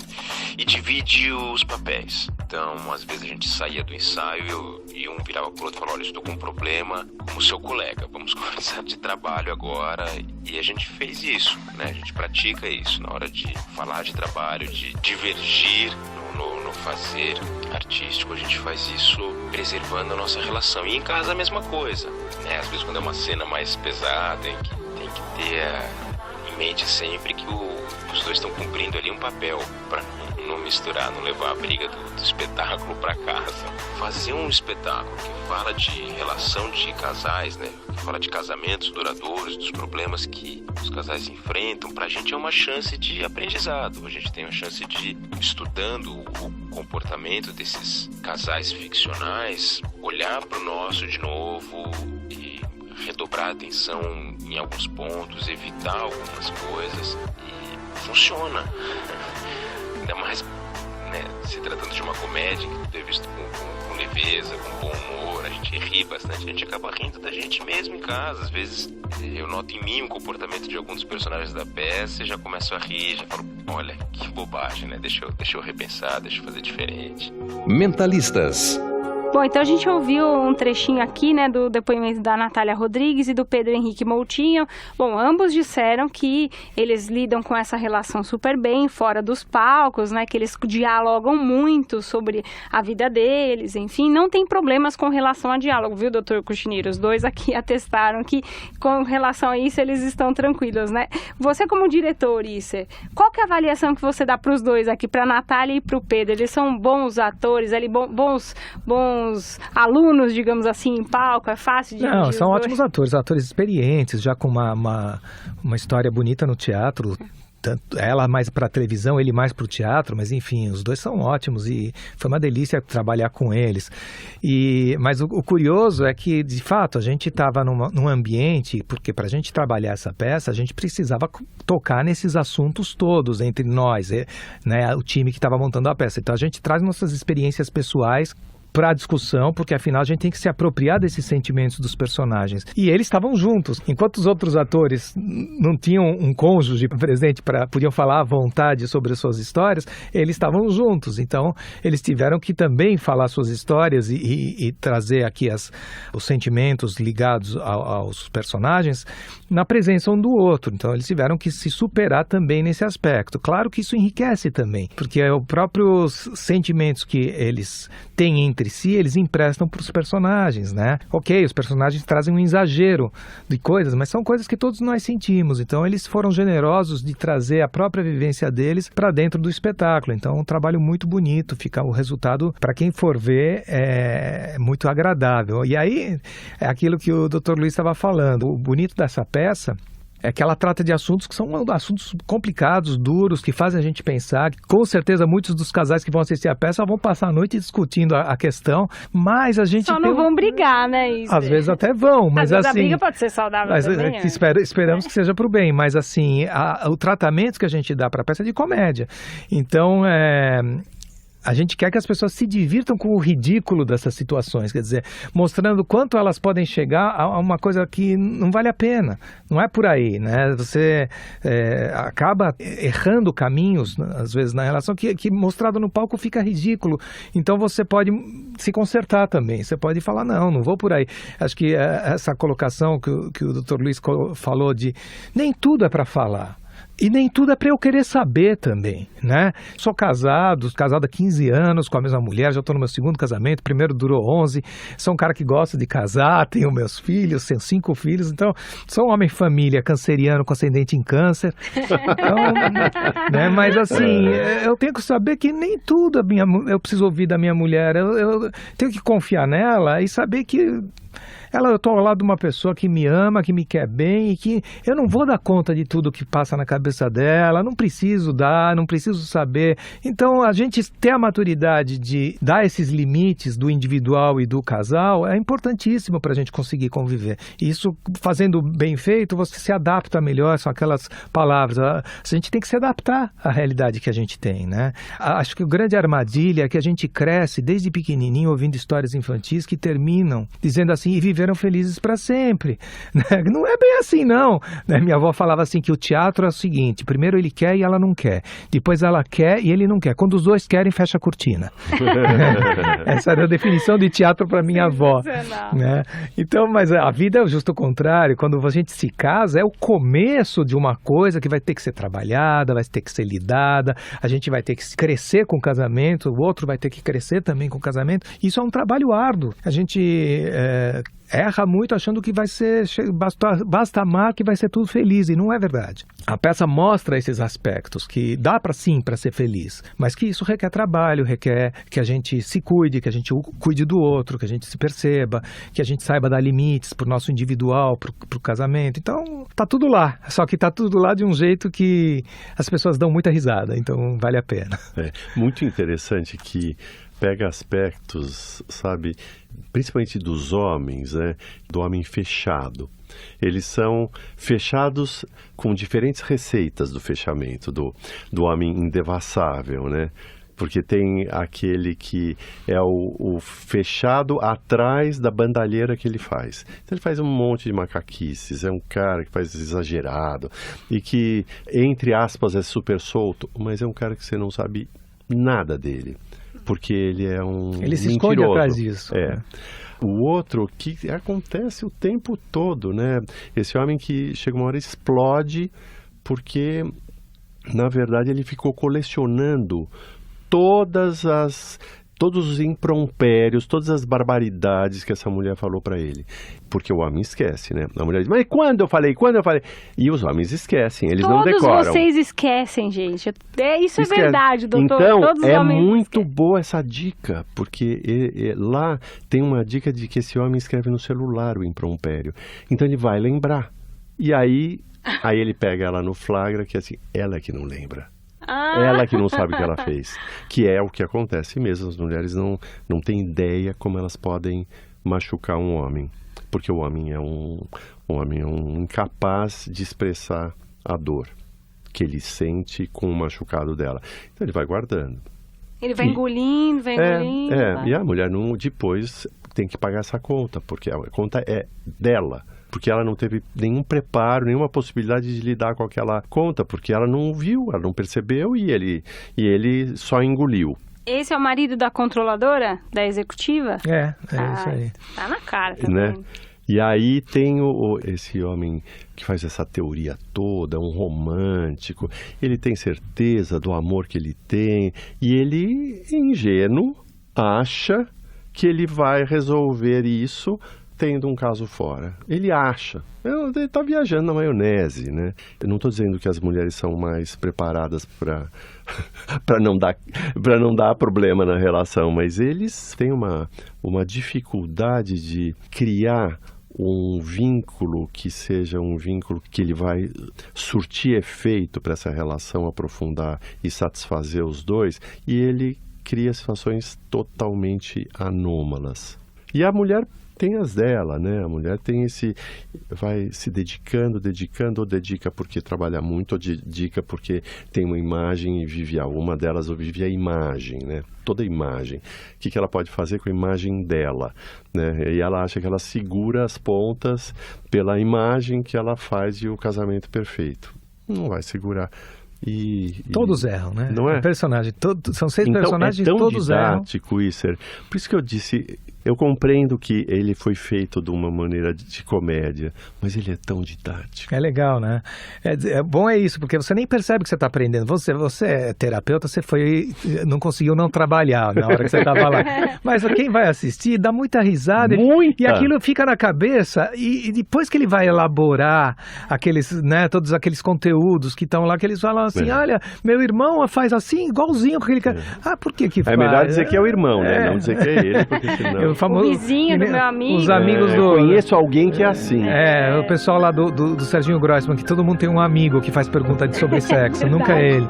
E divide os papéis. Então, às vezes a gente saía do ensaio e um virava pro outro e falava: olha, estou com um problema como seu colega, vamos conversar de trabalho agora. E a gente fez isso, né? A gente pratica isso na hora de falar de trabalho, de divergir no fazer artístico. A gente faz isso preservando a nossa relação. E em casa a mesma coisa, né? Às vezes quando é uma cena mais pesada, tem que ter em mente sempre que os dois estão cumprindo ali um papel para não misturar, não levar a briga do espetáculo para casa. Fazer um espetáculo que fala de relação de casais, né? Que fala de casamentos duradouros, dos problemas que os casais enfrentam, pra gente é uma chance de aprendizado. A gente tem uma chance de, estudando o comportamento desses casais ficcionais, olhar pro nosso de novo e redobrar a atenção em alguns pontos, evitar algumas coisas, e funciona. Ainda mais, né, se tratando de uma comédia que é vista com leveza, com bom humor, a gente ri bastante, a gente acaba rindo da gente mesmo em casa. Às vezes eu noto em mim o comportamento de alguns personagens da peça e já começo a rir, já falo, olha, que bobagem, né? Deixa eu repensar, deixa eu fazer diferente. Mentalistas. Bom, então a gente ouviu um trechinho aqui, né, do depoimento da Natália Rodrigues e do Pedro Henrique Moutinho. Bom, ambos disseram que eles lidam com essa relação super bem fora dos palcos, né, que eles dialogam muito sobre a vida deles, enfim, não tem problemas com relação a diálogo, viu, doutor Cuchinheiro? Os dois aqui atestaram que com relação a isso eles estão tranquilos, né? Você como diretor, Isser, qual que é a avaliação que você dá para os dois aqui, para a Natália e para o Pedro? Eles são bons atores, ali, bons alunos, digamos assim, em palco? É fácil de dirigir? Não, são ótimos atores experientes, já com uma história bonita no teatro. Tanto ela mais para a televisão, ele mais para o teatro, mas enfim, os dois são ótimos e foi uma delícia trabalhar com eles. Mas o curioso é que, de fato, a gente estava num ambiente, porque para a gente trabalhar essa peça, a gente precisava tocar nesses assuntos todos entre nós, né, o time que estava montando a peça. Então a gente traz nossas experiências pessoais para a discussão, porque afinal a gente tem que se apropriar desses sentimentos dos personagens. E eles estavam juntos. Enquanto os outros atores não tinham um cônjuge presente, podiam falar à vontade sobre as suas histórias, eles estavam juntos. Então, eles tiveram que também falar suas histórias e trazer aqui os sentimentos ligados aos personagens na presença um do outro. Então, eles tiveram que se superar também nesse aspecto. Claro que isso enriquece também, porque é os próprios sentimentos que eles têm entre si, eles emprestam para os personagens, né? Ok, os personagens trazem um exagero de coisas, mas são coisas que todos nós sentimos. Então, eles foram generosos de trazer a própria vivência deles para dentro do espetáculo. Então, é um trabalho muito bonito. Fica o resultado, para quem for ver, é muito agradável. E aí, é aquilo que o Dr. Luiz estava falando. O bonito dessa peça é que ela trata de assuntos que são assuntos complicados, duros, que fazem a gente pensar. Com certeza, muitos dos casais que vão assistir a peça vão passar a noite discutindo a questão, mas a gente... Só não vão brigar, né? Isso. Às vezes até vão, mas às vezes assim... a briga pode ser saudável também. Esperamos que seja para o bem, mas assim, o tratamento que a gente dá para a peça é de comédia. Então, a gente quer que as pessoas se divirtam com o ridículo dessas situações, quer dizer, mostrando quanto elas podem chegar a uma coisa que não vale a pena. Não é por aí, né? Você acaba errando caminhos, às vezes, na relação que mostrado no palco fica ridículo. Então você pode se consertar também. Você pode falar, não vou por aí. Acho que essa colocação que o Dr. Luiz falou de nem tudo é para falar. E nem tudo é para eu querer saber também, né? Sou casado há 15 anos com a mesma mulher, já estou no meu segundo casamento, o primeiro durou 11, sou um cara que gosta de casar, tenho meus filhos, tenho 5 filhos, então sou um homem família, canceriano com ascendente em câncer, então, né? Mas assim, eu tenho que saber que nem tudo eu preciso ouvir da minha mulher, eu tenho que confiar nela e saber que eu estou ao lado de uma pessoa que me ama, que me quer bem e que eu não vou dar conta de tudo que passa na cabeça dela, não preciso saber. Então, a gente ter a maturidade de dar esses limites do individual e do casal é importantíssimo para a gente conseguir conviver. E isso, fazendo bem feito, você se adapta melhor, são aquelas palavras. A gente tem que se adaptar à realidade que a gente tem, né? Acho que a grande armadilha é que a gente cresce desde pequenininho ouvindo histórias infantis que terminam dizendo assim, e viveram felizes para sempre. Não é bem assim, não. Minha avó falava assim que o teatro é o seguinte, primeiro ele quer e ela não quer, depois ela quer e ele não quer. Quando os dois querem, fecha a cortina. Essa era a definição de teatro para minha avó. Né? Então, mas a vida é justo o contrário. Quando a gente se casa, é o começo de uma coisa que vai ter que ser trabalhada, vai ter que ser lidada, a gente vai ter que crescer com o casamento, o outro vai ter que crescer também com o casamento. Isso é um trabalho árduo. A gente erra muito achando que vai ser, basta amar que vai ser tudo feliz, e não é verdade. A peça mostra esses aspectos, que dá para ser feliz, mas que isso requer trabalho, requer que a gente se cuide, que a gente cuide do outro, que a gente se perceba, que a gente saiba dar limites pro nosso individual, pro casamento. Então, tá tudo lá, só que tá tudo lá de um jeito que as pessoas dão muita risada, então vale a pena. É muito interessante que pega aspectos, sabe, principalmente dos homens, né, do homem fechado. Eles são fechados com diferentes receitas do fechamento, do homem indevassável, né? Porque tem aquele que é o fechado atrás da bandalheira que ele faz. Então ele faz um monte de macaquices, é um cara que faz exagerado e que, entre aspas, é super solto, mas é um cara que você não sabe nada dele. Porque ele é um mentiroso. Ele se esconde atrás disso. É. O outro que acontece o tempo todo, né? Esse homem que chega uma hora explode porque, na verdade, ele ficou colecionando todos os impropérios, todas as barbaridades que essa mulher falou para ele. Porque o homem esquece, né? A mulher diz, mas quando eu falei? E os homens esquecem, eles não decoram. Todos vocês esquecem, gente. Isso Esquece. É verdade, doutor. Então, todos os é homens muito esquecem. boa essa dica, porque lá tem uma dica de que esse homem escreve no celular o impropério. Então ele vai lembrar. E aí ele pega ela no flagra, que assim, ela é que não lembra. Ela que não sabe o que ela fez. Que é o que acontece mesmo. As mulheres não têm ideia como elas podem machucar um homem. Porque o homem é um incapaz de expressar a dor que ele sente com o machucado dela. Então ele vai guardando. Ele vai engolindo, vai engolindo. E a mulher depois tem que pagar essa conta, porque a conta é dela. Porque ela não teve nenhum preparo, nenhuma possibilidade de lidar com aquela conta, porque ela não viu, ela não percebeu e ele só engoliu. Esse é o marido da controladora, da executiva? É isso aí. Tá na cara, tá né? vendo? E aí tem esse homem que faz essa teoria toda, um romântico, ele tem certeza do amor que ele tem e ele, ingênuo, acha que ele vai resolver isso tendo um caso fora. Ele acha. Ele está viajando na maionese, né? Eu não estou dizendo que as mulheres são mais preparadas para não dar problema na relação, mas eles têm uma dificuldade de criar um vínculo que seja um vínculo que ele vai surtir efeito para essa relação aprofundar e satisfazer os dois, e ele cria situações totalmente anômalas. E a mulher tem as dela, né? A mulher tem vai se dedicando, ou dedica porque trabalha muito, ou dedica porque tem uma imagem e vive uma delas, ou vive a imagem, né? Toda a imagem. O que ela pode fazer com a imagem dela, né? E ela acha que ela segura as pontas pela imagem que ela faz de o casamento perfeito. Não vai segurar. Todos erram, né? Não é? São 6 personagens, todos erram. É tão didático isso. Por isso que eu disse, eu compreendo que ele foi feito de uma maneira de comédia, mas ele é tão didático. É legal, né? Bom é isso, porque você nem percebe que você está aprendendo. Você é terapeuta, não conseguiu não trabalhar na hora que você estava lá. Mas quem vai assistir dá muita risada. E aquilo fica na cabeça. E depois que ele vai elaborar todos aqueles conteúdos que estão lá, que eles falam assim, olha, meu irmão faz assim, igualzinho com aquele cara. Por que faz? É melhor dizer que é o irmão, né? Não dizer que é ele, porque senão... O vizinho do meu amigo. Os amigos conheço alguém que é assim. O pessoal lá do Serginho Grossman, que todo mundo tem um amigo que faz pergunta sobre sexo, nunca é ele.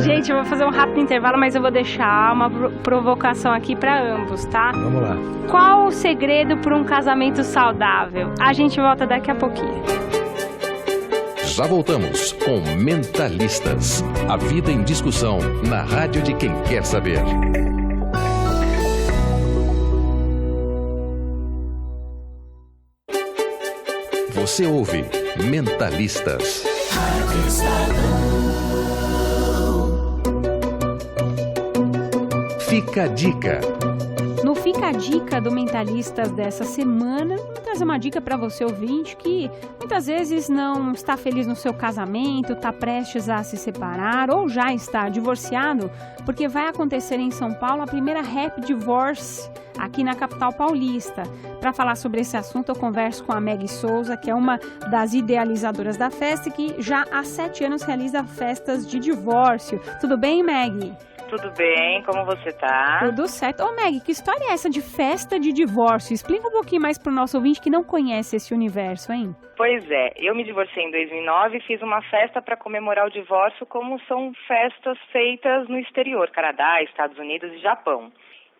Gente, eu vou fazer um rápido intervalo, mas eu vou deixar uma provocação aqui para ambos, tá? Vamos lá. Qual o segredo para um casamento saudável? A gente volta daqui a pouquinho. Já voltamos com Mentalistas. A vida em discussão na rádio de quem quer saber. Você ouve Mentalistas. Fica a dica. No fim Fica a dica do Mentalistas dessa semana. Vou trazer uma dica para você, ouvinte, que muitas vezes não está feliz no seu casamento, está prestes a se separar ou já está divorciado, porque vai acontecer em São Paulo a primeira Happy Divorce aqui na capital paulista. Para falar sobre esse assunto, eu converso com a Meg Souza, que é uma das idealizadoras da festa e que já há 7 anos realiza festas de divórcio. Tudo bem, Meg? Tudo bem, como você tá? Tudo certo. Ô, Meg, que história é essa de festa de divórcio? Explica um pouquinho mais pro nosso ouvinte que não conhece esse universo, hein? Pois é, eu me divorciei em 2009 e fiz uma festa para comemorar o divórcio, como são festas feitas no exterior, Canadá, Estados Unidos e Japão.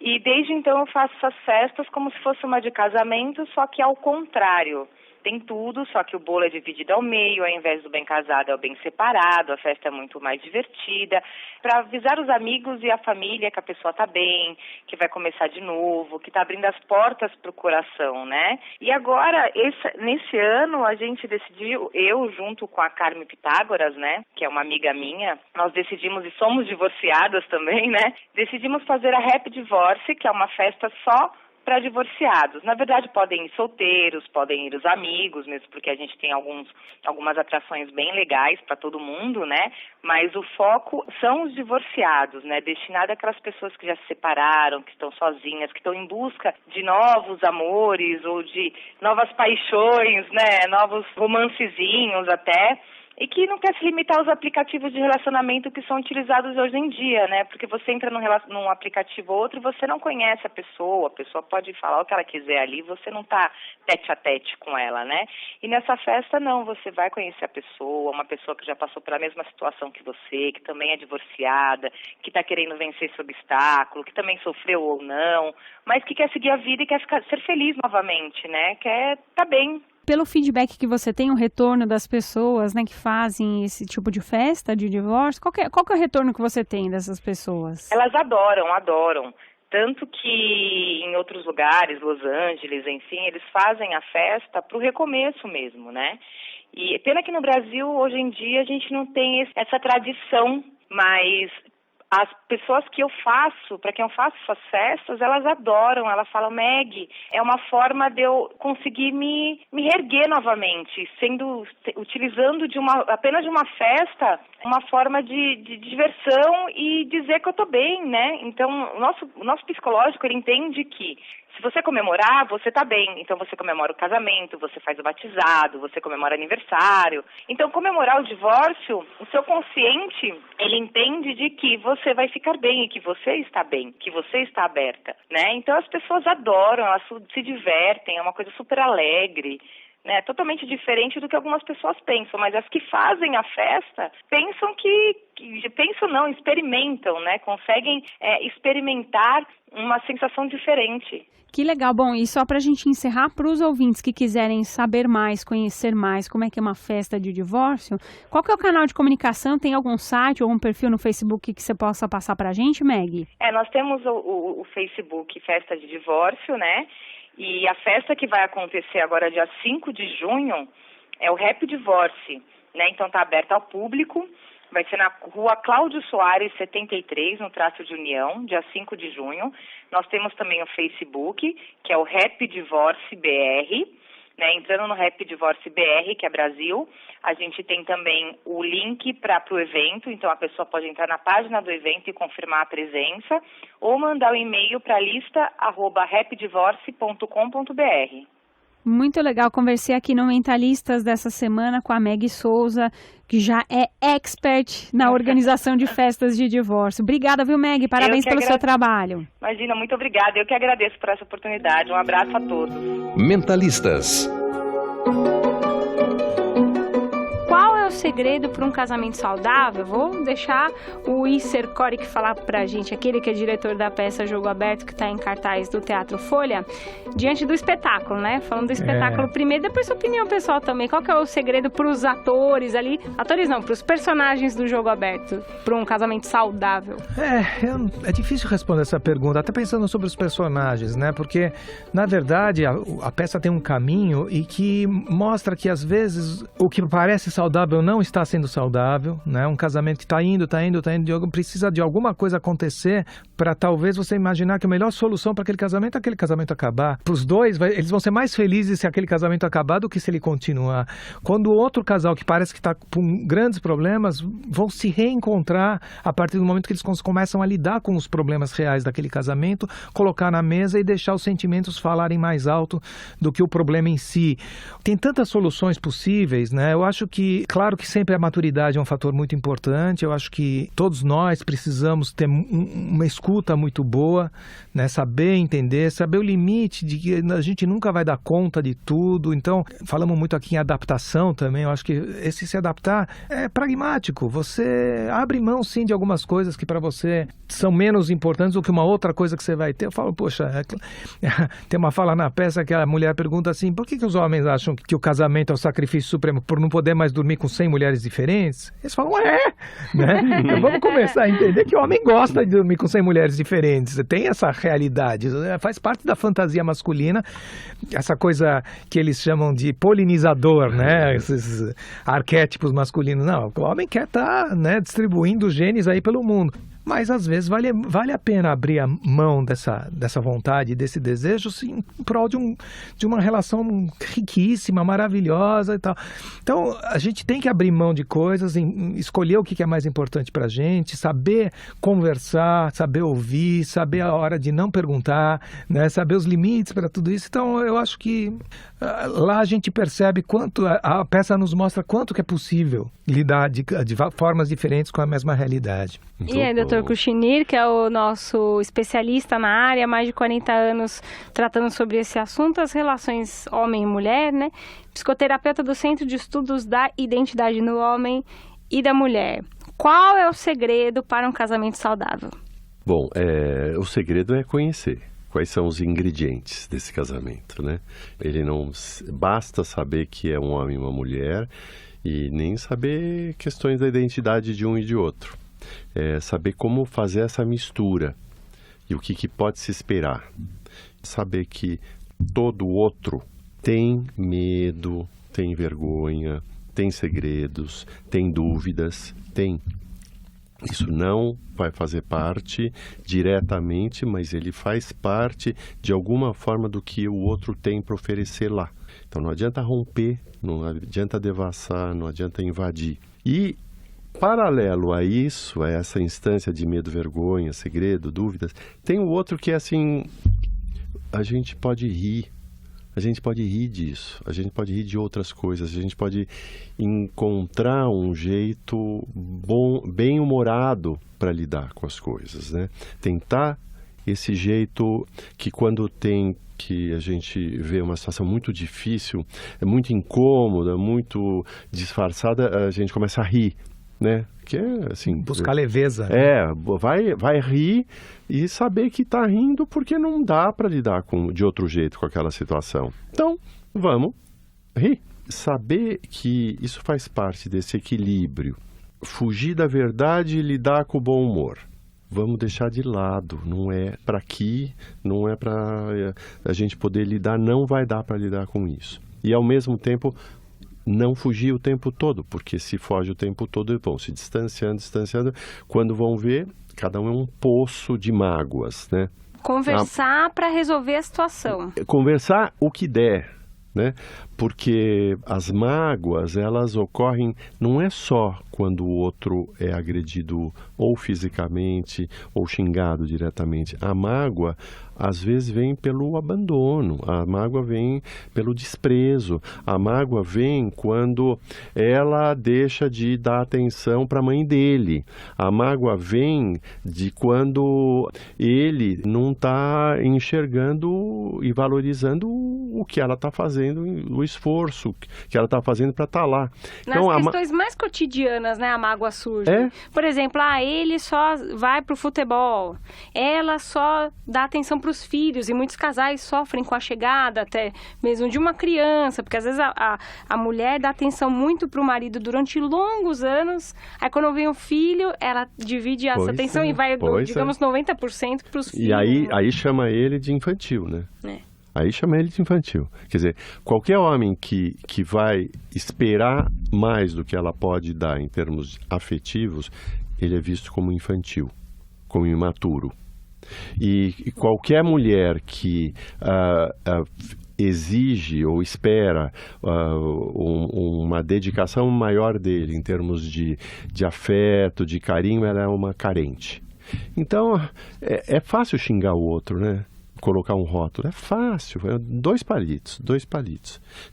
E desde então eu faço essas festas como se fosse uma de casamento, só que ao contrário. Tem tudo, só que o bolo é dividido ao meio, ao invés do bem casado é o bem separado, a festa é muito mais divertida, para avisar os amigos e a família que a pessoa está bem, que vai começar de novo, que está abrindo as portas para o coração, né? E agora, nesse ano, a gente decidiu, eu junto com a Carmen Pitágoras, né, que é uma amiga minha, nós decidimos, e somos divorciadas também, né, decidimos fazer a Happy Divorce, que é uma festa só para divorciados. Na verdade, podem ir solteiros, podem ir os amigos, mesmo porque a gente tem algumas atrações bem legais para todo mundo, né? Mas o foco são os divorciados, né? Destinado àquelas pessoas que já se separaram, que estão sozinhas, que estão em busca de novos amores ou de novas paixões, né? Novos romancezinhos até. E que não quer se limitar aos aplicativos de relacionamento que são utilizados hoje em dia, né? Porque você entra num aplicativo ou outro e você não conhece a pessoa pode falar o que ela quiser ali, você não está tete a tete com ela, né? E nessa festa, não, você vai conhecer a pessoa, uma pessoa que já passou pela mesma situação que você, que também é divorciada, que está querendo vencer esse obstáculo, que também sofreu ou não, mas que quer seguir a vida e quer ser feliz novamente, né? Quer estar bem. Pelo feedback que você tem, o retorno das pessoas, né, que fazem esse tipo de festa de divórcio, qual que é o retorno que você tem dessas pessoas? Elas adoram. Tanto que em outros lugares, Los Angeles, enfim, eles fazem a festa para o recomeço mesmo, né? E pena que no Brasil, hoje em dia, a gente não tem essa tradição, mas as pessoas que eu faço, para quem eu faço essas festas, elas adoram, elas falam, Meg, é uma forma de eu conseguir me reerguer novamente, utilizando apenas de uma festa, uma forma de diversão e dizer que eu tô bem, né? Então, o nosso psicológico, ele entende que se você comemorar, você tá bem. Então, você comemora o casamento, você faz o batizado, você comemora aniversário. Então, comemorar o divórcio, o seu consciente, ele entende de que você vai ficar bem e que você está bem, que você está aberta, né? Então, as pessoas adoram, elas se divertem, é uma coisa super alegre, né? Totalmente diferente do que algumas pessoas pensam, mas as que fazem a festa experimentam, né? Conseguem experimentar uma sensação diferente. Que legal. Bom, e só para a gente encerrar, para os ouvintes que quiserem saber mais, conhecer mais como é que é uma festa de divórcio, qual que é o canal de comunicação? Tem algum site ou algum perfil no Facebook que você possa passar para a gente, Meg? Nós temos o Facebook Festa de Divórcio, né? E a festa que vai acontecer agora dia 5 de junho é o Happy Divorce, né? Então tá aberta ao público. Vai ser na rua Cláudio Soares, 73, no Traço de União, dia 5 de junho. Nós temos também o Facebook, que é o Happy Divorce BR, né? Entrando no Happy Divorce BR, que é Brasil, a gente tem também o link para o evento, então a pessoa pode entrar na página do evento e confirmar a presença, ou mandar o e-mail para lista@happydivorce.com.br. Muito legal, conversei aqui no Mentalistas dessa semana com a Meg Souza, que já é expert na organização de festas de divórcio. Obrigada, viu, Meg? Parabéns pelo seu trabalho. Imagina, muito obrigada. Eu que agradeço por essa oportunidade. Um abraço a todos. Mentalistas. Qual é o segredo para um casamento saudável? Vou deixar o Isser Coric falar pra gente, aquele que é diretor da peça Jogo Aberto, que está em cartaz do Teatro Folha, diante do espetáculo, né? Falando do espetáculo primeiro, depois sua opinião pessoal também. Qual que é o segredo para os atores ali? Atores não, para os personagens do Jogo Aberto, para um casamento saudável? É difícil responder essa pergunta, até pensando sobre os personagens, né? Porque, na verdade, a peça tem um caminho e que mostra que, às vezes, o que parece saudável não não está sendo saudável, né? Um casamento que está indo, precisa de alguma coisa acontecer para talvez você imaginar que a melhor solução para aquele casamento é aquele casamento acabar. Para os dois, eles vão ser mais felizes se aquele casamento acabar do que se ele continuar. Quando o outro casal que parece que está com grandes problemas vão se reencontrar a partir do momento que eles começam a lidar com os problemas reais daquele casamento, colocar na mesa e deixar os sentimentos falarem mais alto do que o problema em si. Tem tantas soluções possíveis, né? Eu acho que, claro que sempre a maturidade é um fator muito importante. Eu acho que todos nós precisamos ter uma escuta muito boa, né? Saber entender, saber o limite de que a gente nunca vai dar conta de tudo. Então, falamos muito aqui em adaptação também. Eu acho que esse se adaptar é pragmático. Você abre mão, sim, de algumas coisas que para você são menos importantes do que uma outra coisa que você vai ter. Eu falo, poxa, tem uma fala na peça que a mulher pergunta assim, por que os homens acham que o casamento é o sacrifício supremo? Por não poder mais dormir com 100 mulheres diferentes? Eles falam, né? Então vamos começar a entender que o homem gosta de dormir com 100 mulheres diferentes. Tem essa realidade, faz parte da fantasia masculina, essa coisa que eles chamam de polinizador, né? Esses arquétipos masculinos. Não, o homem quer estar, né, distribuindo genes aí pelo mundo. Mas, às vezes, vale a pena abrir a mão dessa vontade, desse desejo, sim, em prol de uma relação riquíssima, maravilhosa e tal. Então, a gente tem que abrir mão de coisas, escolher o que é mais importante para a gente, saber conversar, saber ouvir, saber a hora de não perguntar, né? Saber os limites para tudo isso. Então, eu acho que lá a gente percebe quanto a peça nos mostra quanto que é possível lidar de formas diferentes com a mesma realidade. E aí, Dr. Kuchinir, que é o nosso especialista na área, há mais de 40 anos tratando sobre esse assunto, as relações homem e mulher, né? Psicoterapeuta do Centro de Estudos da Identidade no Homem e da Mulher. Qual é o segredo para um casamento saudável? Bom, o segredo é conhecer quais são os ingredientes desse casamento, né? Ele não basta saber que é um homem e uma mulher e nem saber questões da identidade de um e de outro. Saber como fazer essa mistura e o que pode se esperar. Saber que todo outro tem medo, tem vergonha, tem segredos, tem dúvidas, tem. Isso não vai fazer parte diretamente, mas ele faz parte de alguma forma do que o outro tem para oferecer lá. Então não adianta romper, não adianta devassar, não adianta invadir. E paralelo a isso, a essa instância de medo, vergonha, segredo, dúvidas, tem o outro que é assim, a gente pode rir disso, a gente pode rir de outras coisas, a gente pode encontrar um jeito bom, bem-humorado para lidar com as coisas, né? Tentar esse jeito que quando que a gente vê uma situação muito difícil, é muito incômoda, muito disfarçada, a gente começa a rir, né? Que é assim, buscar leveza. Vai rir e saber que está rindo porque não dá para lidar de outro jeito com aquela situação. Então, vamos rir. Saber que isso faz parte desse equilíbrio. Fugir da verdade e lidar com o bom humor. Vamos deixar de lado. Não é para aqui, não é para a gente poder lidar, não vai dar para lidar com isso. E, ao mesmo tempo, não fugir o tempo todo, porque se foge o tempo todo, eles vão se distanciando. Quando vão ver, cada um é um poço de mágoas, né? Conversar para resolver a situação. Conversar o que der, né? Porque as mágoas, elas ocorrem não é só quando o outro é agredido ou fisicamente ou xingado diretamente. A mágoa, às vezes, vem pelo abandono, a mágoa vem pelo desprezo, a mágoa vem quando ela deixa de dar atenção para a mãe dele, a mágoa vem de quando ele não está enxergando e valorizando o que ela está fazendo, o esforço que ela está fazendo para estar lá. Nas então, questões mais cotidianas, né, a mágoa surge. Por exemplo, ele só vai pro futebol, ela só dá atenção para os filhos, e muitos casais sofrem com a chegada até mesmo de uma criança, porque às vezes a mulher dá atenção muito para o marido durante longos anos, aí quando vem o filho, ela divide essa atenção e vai, digamos, 90% para os filhos. E aí chama ele de infantil, né? Aí chama ele de infantil. Quer dizer, qualquer homem que vai esperar mais do que ela pode dar em termos afetivos, ele é visto como infantil, como imaturo. E qualquer mulher que exige ou espera uma dedicação maior dele em termos de afeto, de carinho, ela é uma carente. Então, é fácil xingar o outro, né? Colocar um rótulo, é fácil, 2 palitos.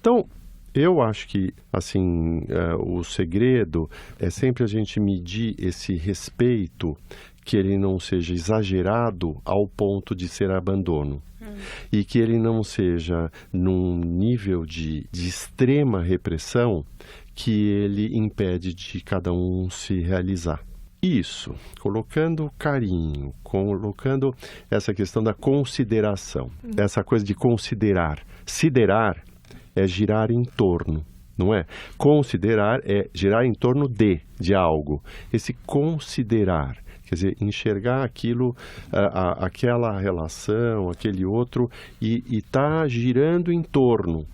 Então, eu acho que, assim, o segredo é sempre a gente medir esse respeito, que ele não seja exagerado ao ponto de ser abandono. E que ele não seja num nível de extrema repressão que ele impede de cada um se realizar. Isso, colocando carinho, colocando essa questão da consideração, essa coisa de considerar. Siderar é girar em torno, não é? Considerar é girar em torno de algo. Esse considerar, quer dizer, enxergar aquilo, aquela relação, aquele outro, e tá girando em torno.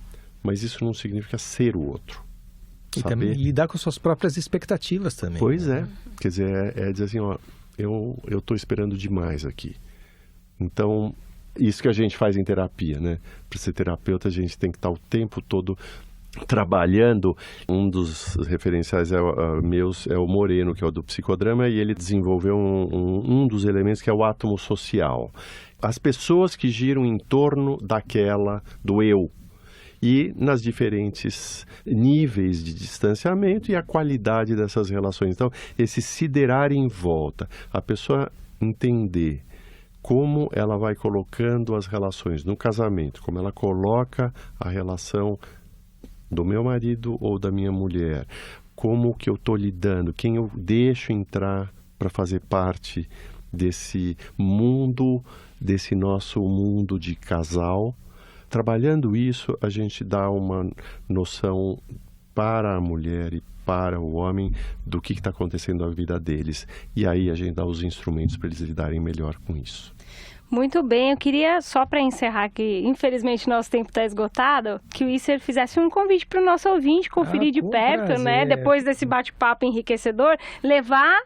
Mas isso não significa ser o outro. E também lidar com suas próprias expectativas também. Pois é. Quer dizer, é dizer assim, ó, eu estou esperando demais aqui. Então, isso que a gente faz em terapia, né? Para ser terapeuta, a gente tem que estar o tempo todo trabalhando. Um dos referenciais meus é o Moreno, que é o do psicodrama, e ele desenvolveu um dos elementos que é o átomo social. As pessoas que giram em torno do eu. E nas diferentes níveis de distanciamento e a qualidade dessas relações. Então, esse siderar em volta, a pessoa entender como ela vai colocando as relações no casamento, como ela coloca a relação do meu marido ou da minha mulher, como que eu estou lidando, quem eu deixo entrar para fazer parte desse mundo, desse nosso mundo de casal. Trabalhando isso, a gente dá uma noção para a mulher e para o homem do que está acontecendo na vida deles. E aí a gente dá os instrumentos para eles lidarem melhor com isso. Muito bem, eu queria, só para encerrar, que infelizmente nosso tempo está esgotado, que o Isser fizesse um convite para o nosso ouvinte conferir de perto, prazer. Né? Depois desse bate-papo enriquecedor, levar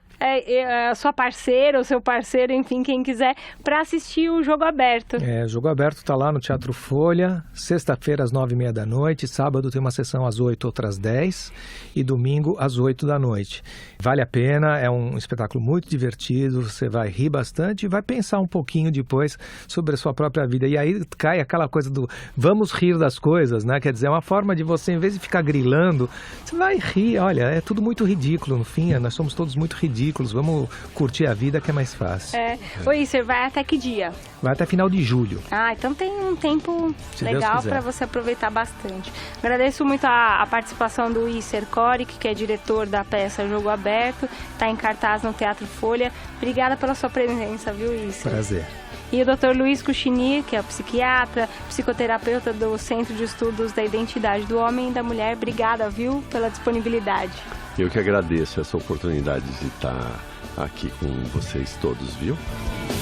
a sua parceira ou seu parceiro, enfim, quem quiser, para assistir o Jogo Aberto. O Jogo Aberto está lá no Teatro Folha, sexta-feira às 9h30 da noite, sábado tem uma sessão às 8, outra às 10 e domingo às 8 da noite. Vale a pena, é um espetáculo muito divertido, você vai rir bastante e vai pensar um pouquinho depois sobre a sua própria vida. E aí cai aquela coisa do vamos rir das coisas, né? Quer dizer, é uma forma de você, em vez de ficar grilando, você vai rir. Olha, é tudo muito ridículo, no fim, nós somos todos muito ridículos. Vamos curtir a vida que é mais fácil. Oi, você vai até que dia? Vai até final de julho. Então tem um tempo legal para você aproveitar bastante. Agradeço muito a participação do Isser Coric, que é diretor da peça Jogo Aberto, está em cartaz no Teatro Folha. Obrigada pela sua presença, viu, Isser? Prazer. E o Dr. Luiz Cuchinir, que é psiquiatra, psicoterapeuta do Centro de Estudos da Identidade do Homem e da Mulher. Obrigada, viu, pela disponibilidade. Eu que agradeço essa oportunidade de estar aqui com vocês todos, viu?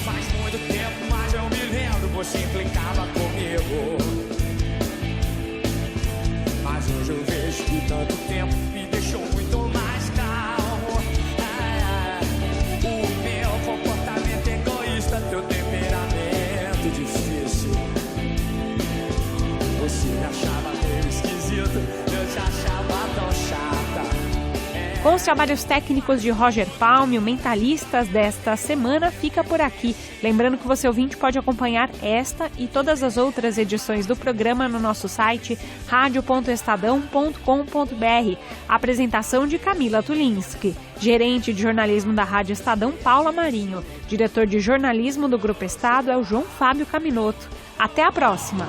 Faz muito tempo, mas eu me lembro, você implicava comigo. Mas hoje eu vejo que tanto tempo me deixou muito mais calmo. O meu comportamento egoísta, teu temperamento difícil. Você me achava meio esquisito, eu te achava tão chata. Com os trabalhos técnicos de Roger Palme, o Mentalistas desta semana fica por aqui. Lembrando que você, ouvinte, pode acompanhar esta e todas as outras edições do programa no nosso site radio.estadão.com.br. Apresentação de Camila Tulinski. Gerente de jornalismo da Rádio Estadão, Paula Marinho. Diretor de jornalismo do Grupo Estado é o João Fábio Caminoto. Até a próxima!